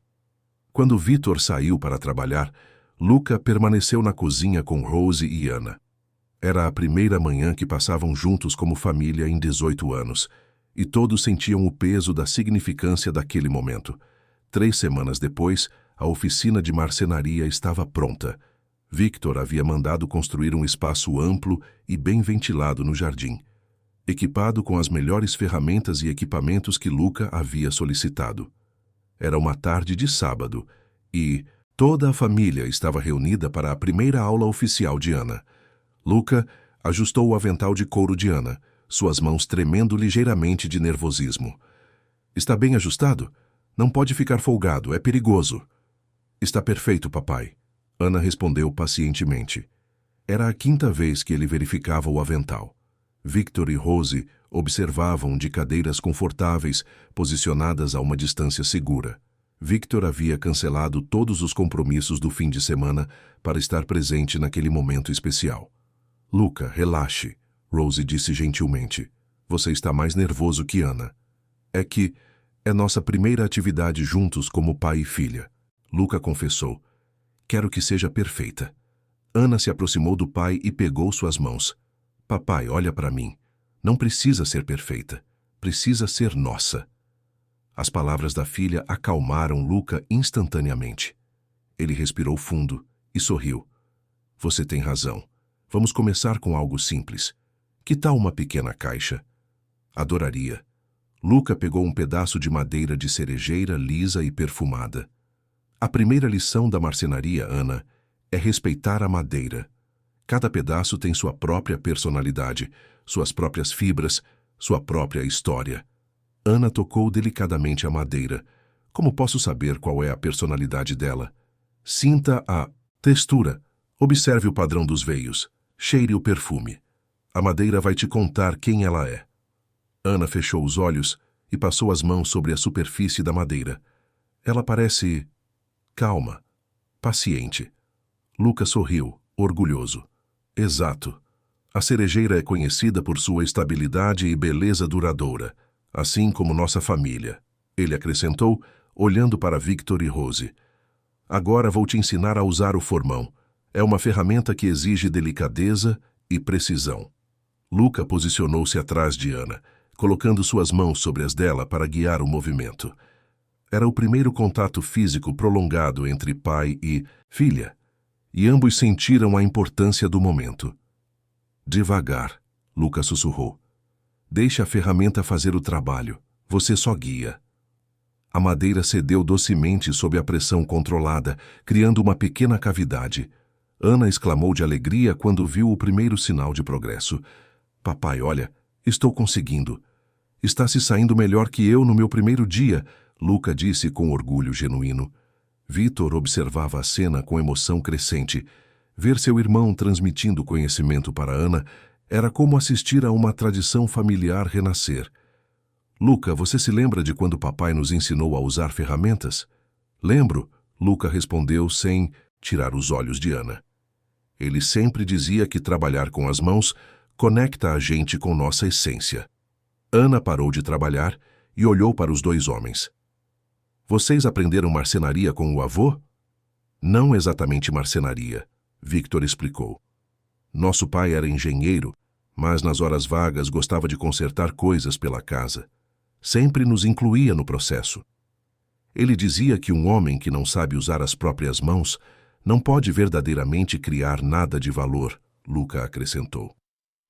Quando Victor saiu para trabalhar, Luca permaneceu na cozinha com Rose e Ana. Era a primeira manhã que passavam juntos como família em 18 anos, e todos sentiam o peso da significância daquele momento. 3 semanas depois, a oficina de marcenaria estava pronta. Victor havia mandado construir um espaço amplo e bem ventilado no jardim, equipado com as melhores ferramentas e equipamentos que Luca havia solicitado. Era uma tarde de sábado e toda a família estava reunida para a primeira aula oficial de Ana. Luca ajustou o avental de couro de Ana, suas mãos tremendo ligeiramente de nervosismo. Está bem ajustado? Não pode ficar folgado, é perigoso. Está perfeito, papai. Ana respondeu pacientemente. Era a 5ª vez que ele verificava o avental. Victor e Rose observavam de cadeiras confortáveis, posicionadas a uma distância segura. Victor havia cancelado todos os compromissos do fim de semana para estar presente naquele momento especial. Luca, relaxe, Rose disse gentilmente. Você está mais nervoso que Ana. É que é nossa primeira atividade juntos como pai e filha. Luca confessou. Quero que seja perfeita. Ana se aproximou do pai e pegou suas mãos. Papai, olha para mim. Não precisa ser perfeita. Precisa ser nossa. As palavras da filha acalmaram Luca instantaneamente. Ele respirou fundo e sorriu. Você tem razão. Vamos começar com algo simples. Que tal uma pequena caixa? Adoraria. Luca pegou um pedaço de madeira de cerejeira lisa e perfumada. A primeira lição da marcenaria, Ana, é respeitar a madeira. Cada pedaço tem sua própria personalidade, suas próprias fibras, sua própria história. Ana tocou delicadamente a madeira. Como posso saber qual é a personalidade dela? Sinta a textura. Observe o padrão dos veios. Cheire o perfume. A madeira vai te contar quem ela é. Ana fechou os olhos e passou as mãos sobre a superfície da madeira. Ela parece calma, paciente. Luca sorriu, orgulhoso. Exato. A cerejeira é conhecida por sua estabilidade e beleza duradoura, assim como nossa família. Ele acrescentou, olhando para Victor e Rose. Agora vou te ensinar a usar o formão. É uma ferramenta que exige delicadeza e precisão. Luca posicionou-se atrás de Ana, colocando suas mãos sobre as dela para guiar o movimento. Era o primeiro contato físico prolongado entre pai e filha, e ambos sentiram a importância do momento. Devagar, Luca sussurrou. Deixe a ferramenta fazer o trabalho, você só guia. A madeira cedeu docemente sob a pressão controlada, criando uma pequena cavidade. Ana exclamou de alegria quando viu o primeiro sinal de progresso. Papai, olha, estou conseguindo. Está se saindo melhor que eu no meu primeiro dia, Luca disse com orgulho genuíno. Victor observava a cena com emoção crescente. Ver seu irmão transmitindo conhecimento para Ana era como assistir a uma tradição familiar renascer. Luca, você se lembra de quando papai nos ensinou a usar ferramentas? Lembro, Luca respondeu sem tirar os olhos de Ana. Ele sempre dizia que trabalhar com as mãos conecta a gente com nossa essência. Ana parou de trabalhar e olhou para os dois homens. Vocês aprenderam marcenaria com o avô? Não exatamente marcenaria, Victor explicou. Nosso pai era engenheiro, mas nas horas vagas gostava de consertar coisas pela casa. Sempre nos incluía no processo. Ele dizia que um homem que não sabe usar as próprias mãos não pode verdadeiramente criar nada de valor, Luca acrescentou.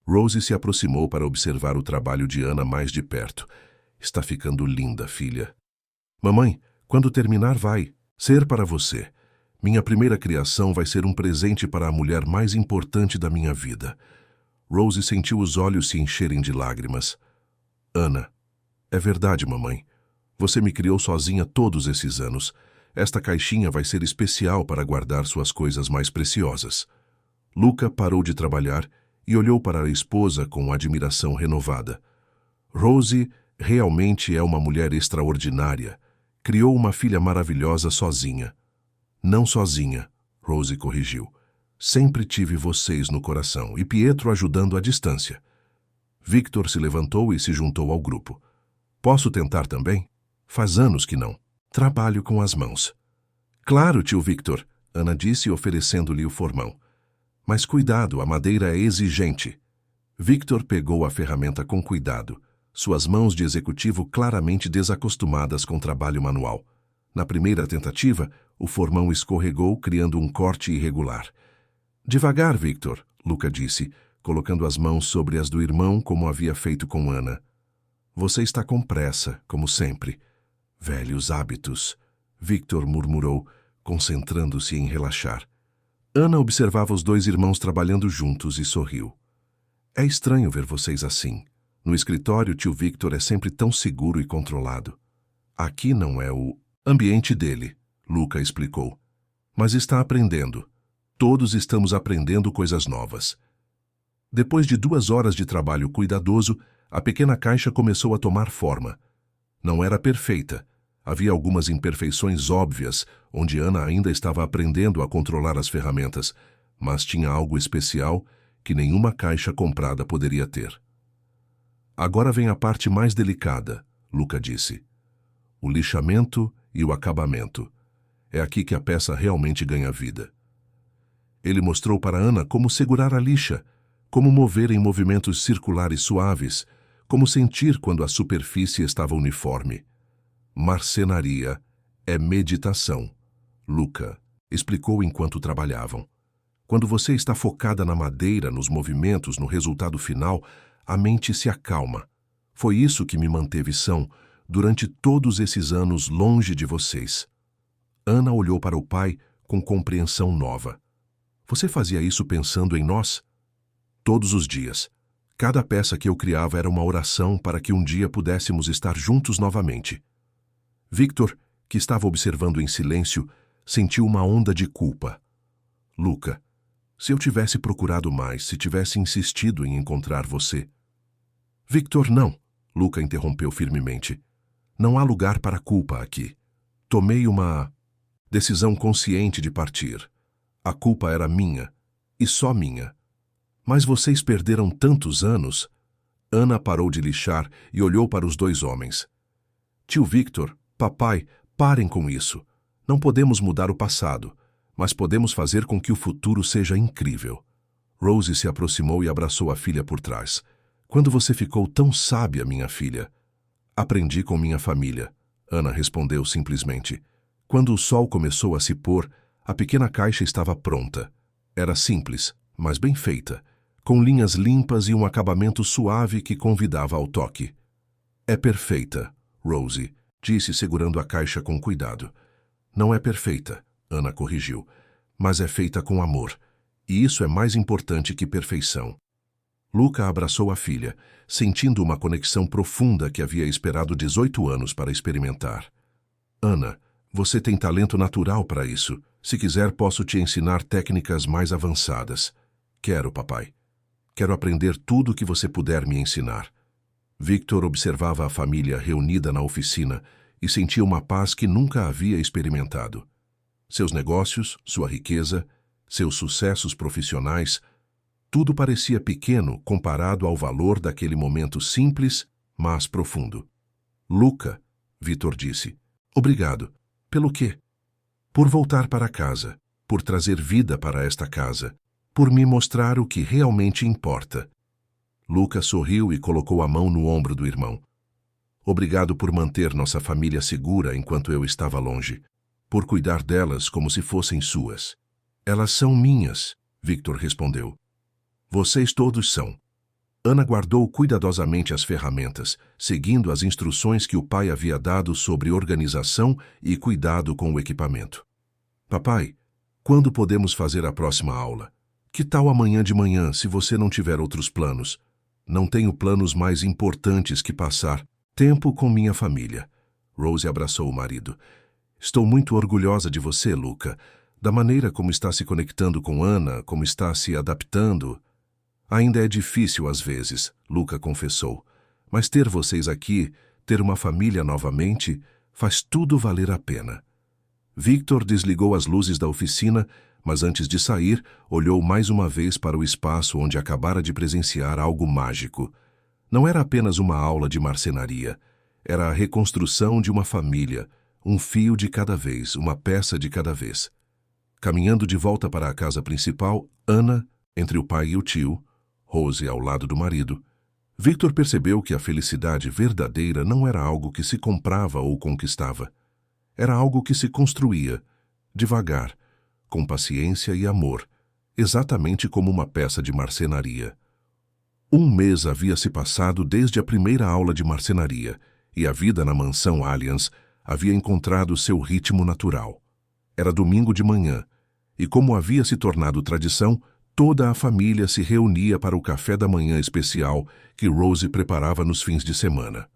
Rosie se aproximou para observar o trabalho de Ana mais de perto. Está ficando linda, filha. Mamãe, quando terminar vai ser para você. Minha primeira criação vai ser um presente para a mulher mais importante da minha vida. Rosie sentiu os olhos se encherem de lágrimas. Ana, é verdade, mamãe. Você me criou sozinha todos esses anos. Esta caixinha vai ser especial para guardar suas coisas mais preciosas. Luca parou de trabalhar e olhou para a esposa com admiração renovada. Rosie realmente é uma mulher extraordinária. Criou uma filha maravilhosa sozinha. Não sozinha, Rosie corrigiu. Sempre tive vocês no coração e Pietro ajudando à distância. Victor se levantou e se juntou ao grupo. Posso tentar também? Faz anos que não. Trabalho com as mãos. Claro, tio Victor, Ana disse oferecendo-lhe o formão. Mas cuidado, a madeira é exigente. Victor pegou a ferramenta com cuidado, suas mãos de executivo claramente desacostumadas com trabalho manual. Na primeira tentativa, o formão escorregou, criando um corte irregular. Devagar, Victor, Luca disse, colocando as mãos sobre as do irmão como havia feito com Ana. Você está com pressa, como sempre. Velhos hábitos, Victor murmurou, concentrando-se em relaxar. Ana observava os dois irmãos trabalhando juntos e sorriu. É estranho ver vocês assim. No escritório, tio Victor é sempre tão seguro e controlado. Aqui não é o ambiente dele, Luca explicou. Mas está aprendendo. Todos estamos aprendendo coisas novas. Depois de 2 horas de trabalho cuidadoso, a pequena caixa começou a tomar forma. Não era perfeita. Havia algumas imperfeições óbvias, onde Ana ainda estava aprendendo a controlar as ferramentas, mas tinha algo especial que nenhuma caixa comprada poderia ter. Agora vem a parte mais delicada, Luca disse. O lixamento e o acabamento. É aqui que a peça realmente ganha vida. Ele mostrou para Ana como segurar a lixa, como mover em movimentos circulares suaves, como sentir quando a superfície estava uniforme. Marcenaria é meditação, Luca explicou enquanto trabalhavam. Quando você está focada na madeira, nos movimentos, no resultado final, a mente se acalma. Foi isso que me manteve são durante todos esses anos longe de vocês. Ana olhou para o pai com compreensão nova. Você fazia isso pensando em nós? Todos os dias. Cada peça que eu criava era uma oração para que um dia pudéssemos estar juntos novamente. Victor, que estava observando em silêncio, sentiu uma onda de culpa. Luca, se eu tivesse procurado mais, se tivesse insistido em encontrar você... Victor, não, Luca interrompeu firmemente. Não há lugar para culpa aqui. Tomei uma decisão consciente de partir. A culpa era minha, e só minha. Mas vocês perderam tantos anos. Ana parou de lixar e olhou para os 2 homens. Tio Victor, papai, parem com isso. Não podemos mudar o passado, mas podemos fazer com que o futuro seja incrível. Rosie se aproximou e abraçou a filha por trás. Quando você ficou tão sábia, minha filha? Aprendi com minha família, Ana respondeu simplesmente. Quando o sol começou a se pôr, a pequena caixa estava pronta. Era simples, mas bem feita, com linhas limpas e um acabamento suave que convidava ao toque. É perfeita, Rosie disse segurando a caixa com cuidado. Não é perfeita, Ana corrigiu, mas é feita com amor, e isso é mais importante que perfeição. Luca abraçou a filha, sentindo uma conexão profunda que havia esperado 18 anos para experimentar. Ana, você tem talento natural para isso. Se quiser, posso te ensinar técnicas mais avançadas. Quero, papai. Quero aprender tudo o que você puder me ensinar. Victor observava a família reunida na oficina e sentia uma paz que nunca havia experimentado. Seus negócios, sua riqueza, seus sucessos profissionais, tudo parecia pequeno comparado ao valor daquele momento simples, mas profundo. Luca, Victor disse, Obrigado. Pelo quê? Por voltar para casa, por trazer vida para esta casa, por me mostrar o que realmente importa. Luca sorriu e colocou a mão no ombro do irmão. Obrigado por manter nossa família segura enquanto eu estava longe, por cuidar delas como se fossem suas. Elas são minhas, Victor respondeu. Vocês todos são. Ana guardou cuidadosamente as ferramentas, seguindo as instruções que o pai havia dado sobre organização e cuidado com o equipamento. Papai, quando podemos fazer a próxima aula? Que tal amanhã de manhã, se você não tiver outros planos? Não tenho planos mais importantes que passar tempo com minha família. Rose abraçou o marido. Estou muito orgulhosa de você, Luca, da maneira como está se conectando com Ana, como está se adaptando. Ainda é difícil às vezes, Luca confessou, mas ter vocês aqui, ter uma família novamente, faz tudo valer a pena. Victor desligou as luzes da oficina, mas antes de sair, olhou mais uma vez para o espaço onde acabara de presenciar algo mágico. Não era apenas uma aula de marcenaria, era a reconstrução de uma família, um fio de cada vez, uma peça de cada vez. Caminhando de volta para a casa principal, Ana, entre o pai e o tio, Rose ao lado do marido, Victor percebeu que a felicidade verdadeira não era algo que se comprava ou conquistava. Era algo que se construía, devagar, com paciência e amor, exatamente como uma peça de marcenaria. Um mês havia se passado desde a primeira aula de marcenaria, e a vida na mansão Allianz havia encontrado seu ritmo natural. Era domingo de manhã, e como havia se tornado tradição, toda a família se reunia para o café da manhã especial que Rose preparava nos fins de semana.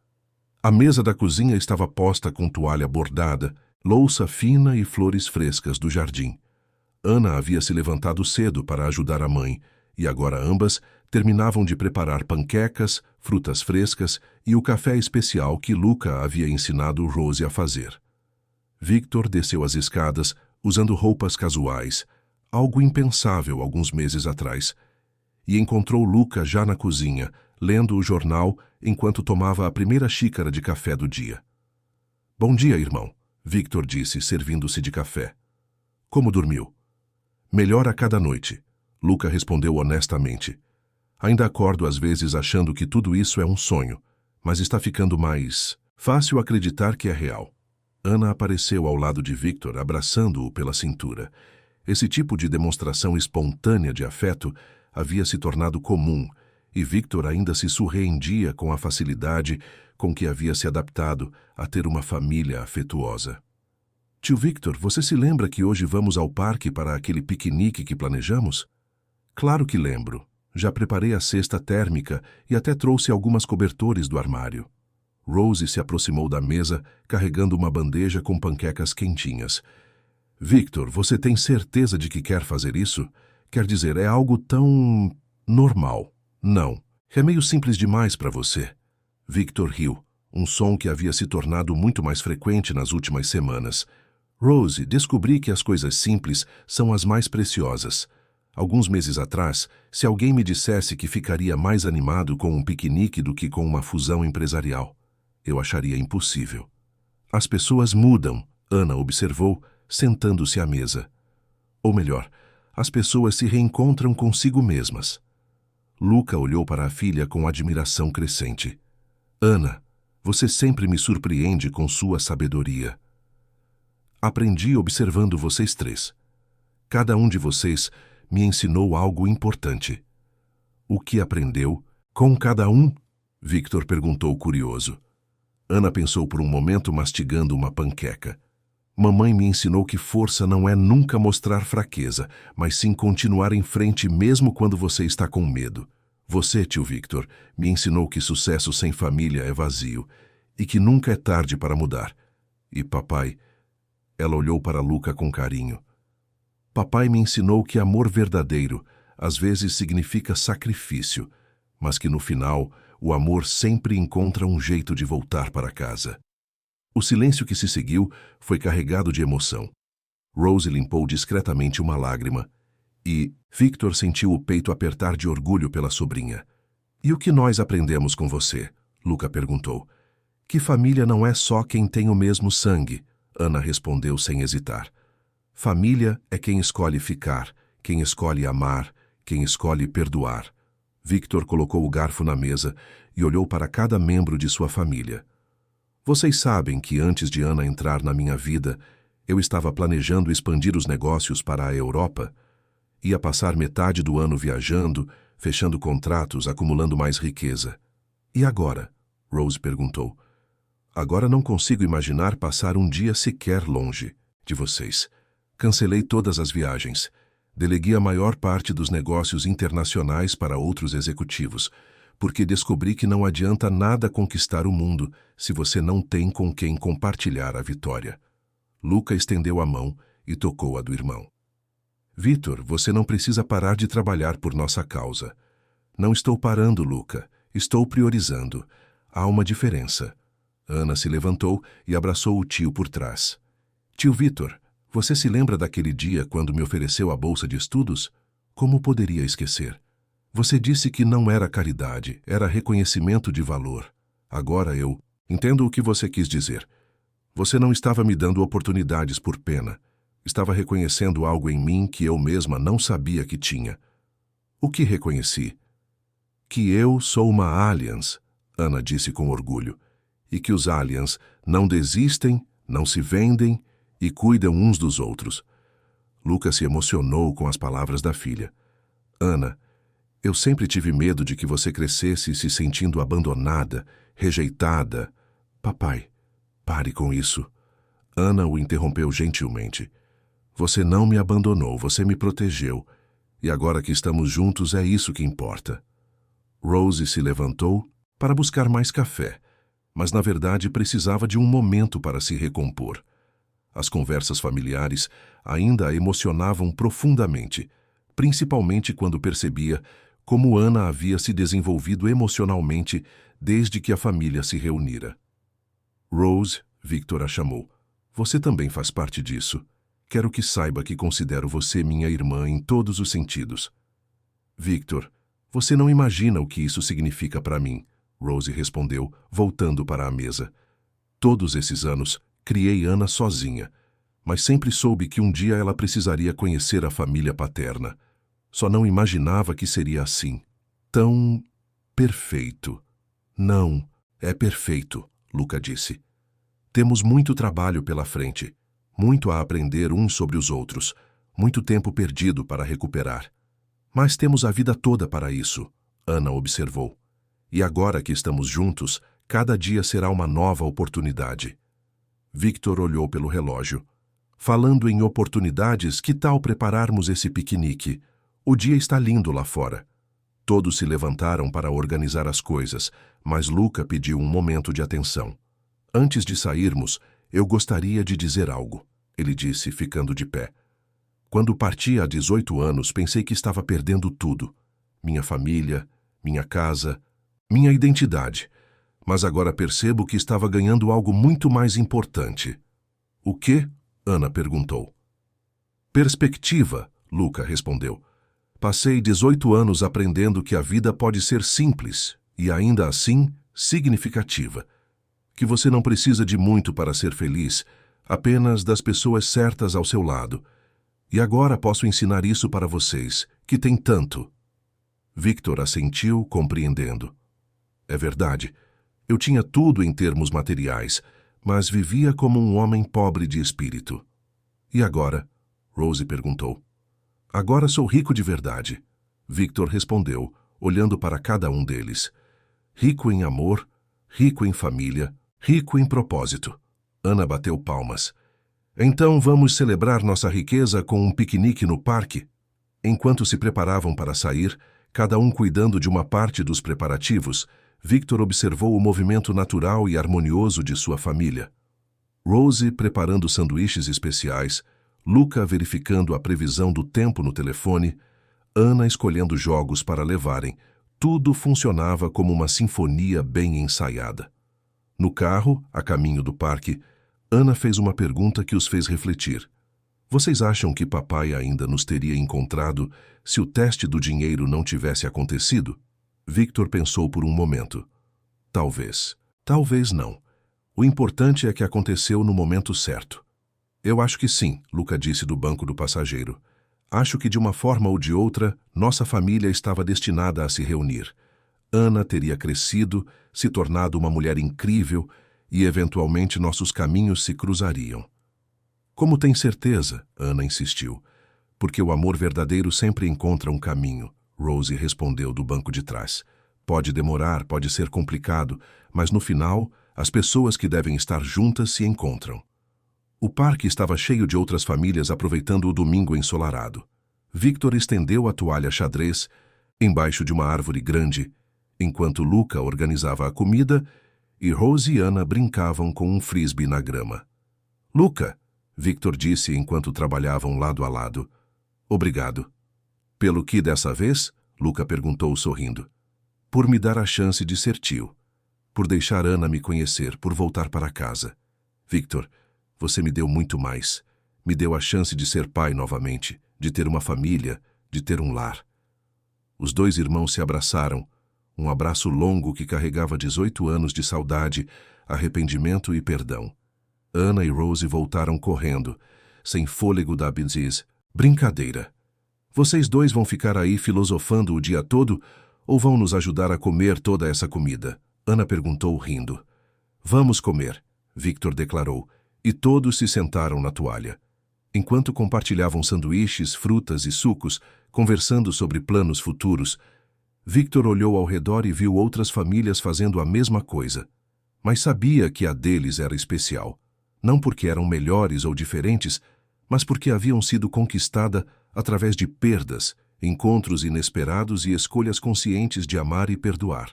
A mesa da cozinha estava posta com toalha bordada, louça fina e flores frescas do jardim. Ana havia se levantado cedo para ajudar a mãe, e agora ambas terminavam de preparar panquecas, frutas frescas e o café especial que Luca havia ensinado Rose a fazer. Victor desceu as escadas, usando roupas casuais, algo impensável alguns meses atrás, e encontrou Luca já na cozinha, lendo o jornal enquanto tomava a primeira xícara de café do dia. Bom dia, irmão, Victor disse, servindo-se de café. Como dormiu? Melhor a cada noite, Luca respondeu honestamente. Ainda acordo às vezes achando que tudo isso é um sonho, mas está ficando mais fácil acreditar que é real. Ana apareceu ao lado de Victor, abraçando-o pela cintura. Esse tipo de demonstração espontânea de afeto havia se tornado comum, e Victor ainda se surpreendia com a facilidade com que havia se adaptado a ter uma família afetuosa. Tio Victor, você se lembra que hoje vamos ao parque para aquele piquenique que planejamos? Claro que lembro. Já preparei a cesta térmica e até trouxe algumas cobertores do armário. Rose se aproximou da mesa, carregando uma bandeja com panquecas quentinhas. Victor, você tem certeza de que quer fazer isso? Quer dizer, é algo tão normal. Não, é meio simples demais para você. Victor riu, um som que havia se tornado muito mais frequente nas últimas semanas. Rose, descobri que as coisas simples são as mais preciosas. Alguns meses atrás, se alguém me dissesse que ficaria mais animado com um piquenique do que com uma fusão empresarial, eu acharia impossível. As pessoas mudam, Ana observou, sentando-se à mesa. Ou melhor, as pessoas se reencontram consigo mesmas. Luca olhou para a filha com admiração crescente. Ana, você sempre me surpreende com sua sabedoria. Aprendi observando vocês três. Cada um de vocês me ensinou algo importante. O que aprendeu com cada um? Victor perguntou curioso. Ana pensou por um momento mastigando uma panqueca. Mamãe me ensinou que força não é nunca mostrar fraqueza, mas sim continuar em frente mesmo quando você está com medo. Você, tio Victor, me ensinou que sucesso sem família é vazio e que nunca é tarde para mudar. E papai... Ela olhou para Luca com carinho. Papai me ensinou que amor verdadeiro às vezes significa sacrifício, mas que no final o amor sempre encontra um jeito de voltar para casa. O silêncio que se seguiu foi carregado de emoção. Rose limpou discretamente uma lágrima e Victor sentiu o peito apertar de orgulho pela sobrinha. E o que nós aprendemos com você? Luca perguntou. Que família não é só quem tem o mesmo sangue, Ana respondeu sem hesitar. Família é quem escolhe ficar, quem escolhe amar, quem escolhe perdoar. Victor colocou o garfo na mesa e olhou para cada membro de sua família. Vocês sabem que antes de Ana entrar na minha vida, eu estava planejando expandir os negócios para a Europa. Ia passar metade do ano viajando, fechando contratos, acumulando mais riqueza. E agora? Rose perguntou. Agora não consigo imaginar passar um dia sequer longe de vocês. Cancelei todas as viagens. Deleguei a maior parte dos negócios internacionais para outros executivos, porque descobri que não adianta nada conquistar o mundo se você não tem com quem compartilhar a vitória. Luca estendeu a mão e tocou a do irmão. Victor, você não precisa parar de trabalhar por nossa causa. Não estou parando, Luca. Estou priorizando. Há uma diferença. Ana se levantou e abraçou o tio por trás. Tio Victor, você se lembra daquele dia quando me ofereceu a bolsa de estudos? Como poderia esquecer? Você disse que não era caridade, era reconhecimento de valor. Agora eu entendo o que você quis dizer. Você não estava me dando oportunidades por pena. Estava reconhecendo algo em mim que eu mesma não sabia que tinha. O que reconheci? Que eu sou uma Alliance, Ana disse com orgulho, e que os Alliance não desistem, não se vendem e cuidam uns dos outros. Lucas se emocionou com as palavras da filha. Ana, eu sempre tive medo de que você crescesse se sentindo abandonada, rejeitada. Papai, pare com isso. Ana o interrompeu gentilmente. Você não me abandonou, você me protegeu. E agora que estamos juntos é isso que importa. Rose se levantou para buscar mais café, mas na verdade precisava de um momento para se recompor. As conversas familiares ainda a emocionavam profundamente, principalmente quando percebia como Ana havia se desenvolvido emocionalmente desde que a família se reunira. Rose, Victor a chamou. Você também faz parte disso. Quero que saiba que considero você minha irmã em todos os sentidos. Victor, você não imagina o que isso significa para mim, Rose respondeu, voltando para a mesa. Todos esses anos, criei Ana sozinha, mas sempre soube que um dia ela precisaria conhecer a família paterna. Só não imaginava que seria assim. Tão perfeito. Não, é perfeito, Luca disse. Temos muito trabalho pela frente, muito a aprender uns sobre os outros, muito tempo perdido para recuperar. Mas temos a vida toda para isso, Ana observou. E agora que estamos juntos, cada dia será uma nova oportunidade. Victor olhou pelo relógio. Falando em oportunidades, que tal prepararmos esse piquenique? O dia está lindo lá fora. Todos se levantaram para organizar as coisas, mas Luca pediu um momento de atenção. Antes de sairmos, eu gostaria de dizer algo, ele disse, ficando de pé. Quando parti há 18 anos, pensei que estava perdendo tudo. Minha família, minha casa, minha identidade. Mas agora percebo que estava ganhando algo muito mais importante. O quê? Ana perguntou. Perspectiva, Luca respondeu. Passei 18 anos aprendendo que a vida pode ser simples e, ainda assim, significativa. Que você não precisa de muito para ser feliz, apenas das pessoas certas ao seu lado. E agora posso ensinar isso para vocês, que têm tanto. Victor assentiu, compreendendo. É verdade. Eu tinha tudo em termos materiais, mas vivia como um homem pobre de espírito. E agora? Rose perguntou. Agora sou rico de verdade. Victor respondeu, olhando para cada um deles. Rico em amor, rico em família, rico em propósito. Ana bateu palmas. Então vamos celebrar nossa riqueza com um piquenique no parque? Enquanto se preparavam para sair, cada um cuidando de uma parte dos preparativos, Victor observou o movimento natural e harmonioso de sua família. Rose preparando sanduíches especiais, Luca verificando a previsão do tempo no telefone, Ana escolhendo jogos para levarem. Tudo funcionava como uma sinfonia bem ensaiada. No carro, a caminho do parque, Ana fez uma pergunta que os fez refletir. Vocês acham que papai ainda nos teria encontrado se o teste do dinheiro não tivesse acontecido? Victor pensou por um momento. Talvez. Talvez não. O importante é que aconteceu no momento certo. Eu acho que sim, Luca disse do banco do passageiro. Acho que de uma forma ou de outra, nossa família estava destinada a se reunir. Ana teria crescido, se tornado uma mulher incrível e, eventualmente, nossos caminhos se cruzariam. Como tem certeza? Ana insistiu. Porque o amor verdadeiro sempre encontra um caminho, Rosie respondeu do banco de trás. Pode demorar, pode ser complicado, mas no final, as pessoas que devem estar juntas se encontram. O parque estava cheio de outras famílias aproveitando o domingo ensolarado. Victor estendeu a toalha xadrez embaixo de uma árvore grande, enquanto Luca organizava a comida e Rose e Ana brincavam com um frisbee na grama. Luca, Victor disse enquanto trabalhavam lado a lado. Obrigado. Pelo que dessa vez? Luca perguntou sorrindo. Por me dar a chance de ser tio. Por deixar Ana me conhecer, por voltar para casa. Victor, você me deu muito mais. Me deu a chance de ser pai novamente, de ter uma família, de ter um lar. Os dois irmãos se abraçaram, um abraço longo que carregava 18 anos de saudade, arrependimento e perdão. Ana e Rose voltaram correndo, sem fôlego da Abdiz. Brincadeira. Vocês dois vão ficar aí filosofando o dia todo ou vão nos ajudar a comer toda essa comida? Ana perguntou rindo. Vamos comer, Victor declarou, e todos se sentaram na toalha. Enquanto compartilhavam sanduíches, frutas e sucos, conversando sobre planos futuros, Victor olhou ao redor e viu outras famílias fazendo a mesma coisa. Mas sabia que a deles era especial. Não porque eram melhores ou diferentes, mas porque haviam sido conquistada através de perdas, encontros inesperados e escolhas conscientes de amar e perdoar.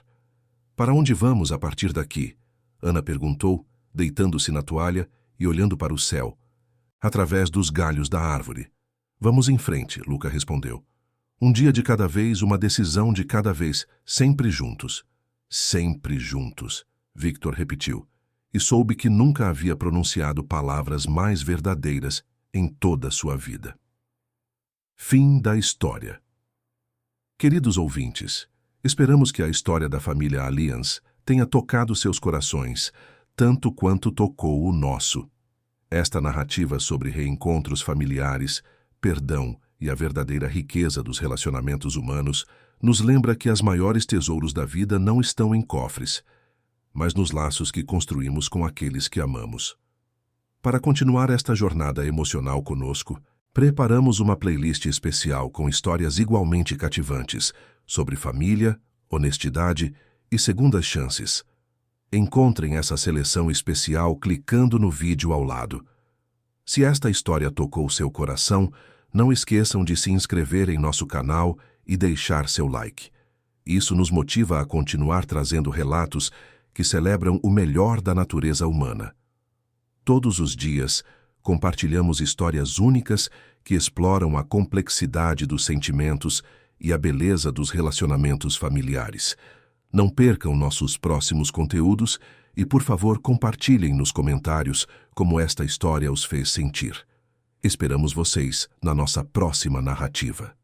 Para onde vamos a partir daqui? Ana perguntou, deitando-se na toalha e olhando para o céu. Através dos galhos da árvore. Vamos em frente, Luca respondeu. Um dia de cada vez, uma decisão de cada vez, sempre juntos. Sempre juntos, Victor repetiu, e soube que nunca havia pronunciado palavras mais verdadeiras em toda sua vida. Fim da história. Queridos ouvintes, esperamos que a história da família Alliance tenha tocado seus corações, tanto quanto tocou o nosso. Esta narrativa sobre reencontros familiares, perdão e a verdadeira riqueza dos relacionamentos humanos nos lembra que as maiores tesouros da vida não estão em cofres, mas nos laços que construímos com aqueles que amamos. Para continuar esta jornada emocional conosco, preparamos uma playlist especial com histórias igualmente cativantes sobre família, honestidade e segundas chances. Encontrem essa seleção especial clicando no vídeo ao lado. Se esta história tocou seu coração, não esqueçam de se inscrever em nosso canal e deixar seu like. Isso nos motiva a continuar trazendo relatos que celebram o melhor da natureza humana. Todos os dias, compartilhamos histórias únicas que exploram a complexidade dos sentimentos e a beleza dos relacionamentos familiares. Não percam nossos próximos conteúdos e, por favor, compartilhem nos comentários como esta história os fez sentir. Esperamos vocês na nossa próxima narrativa.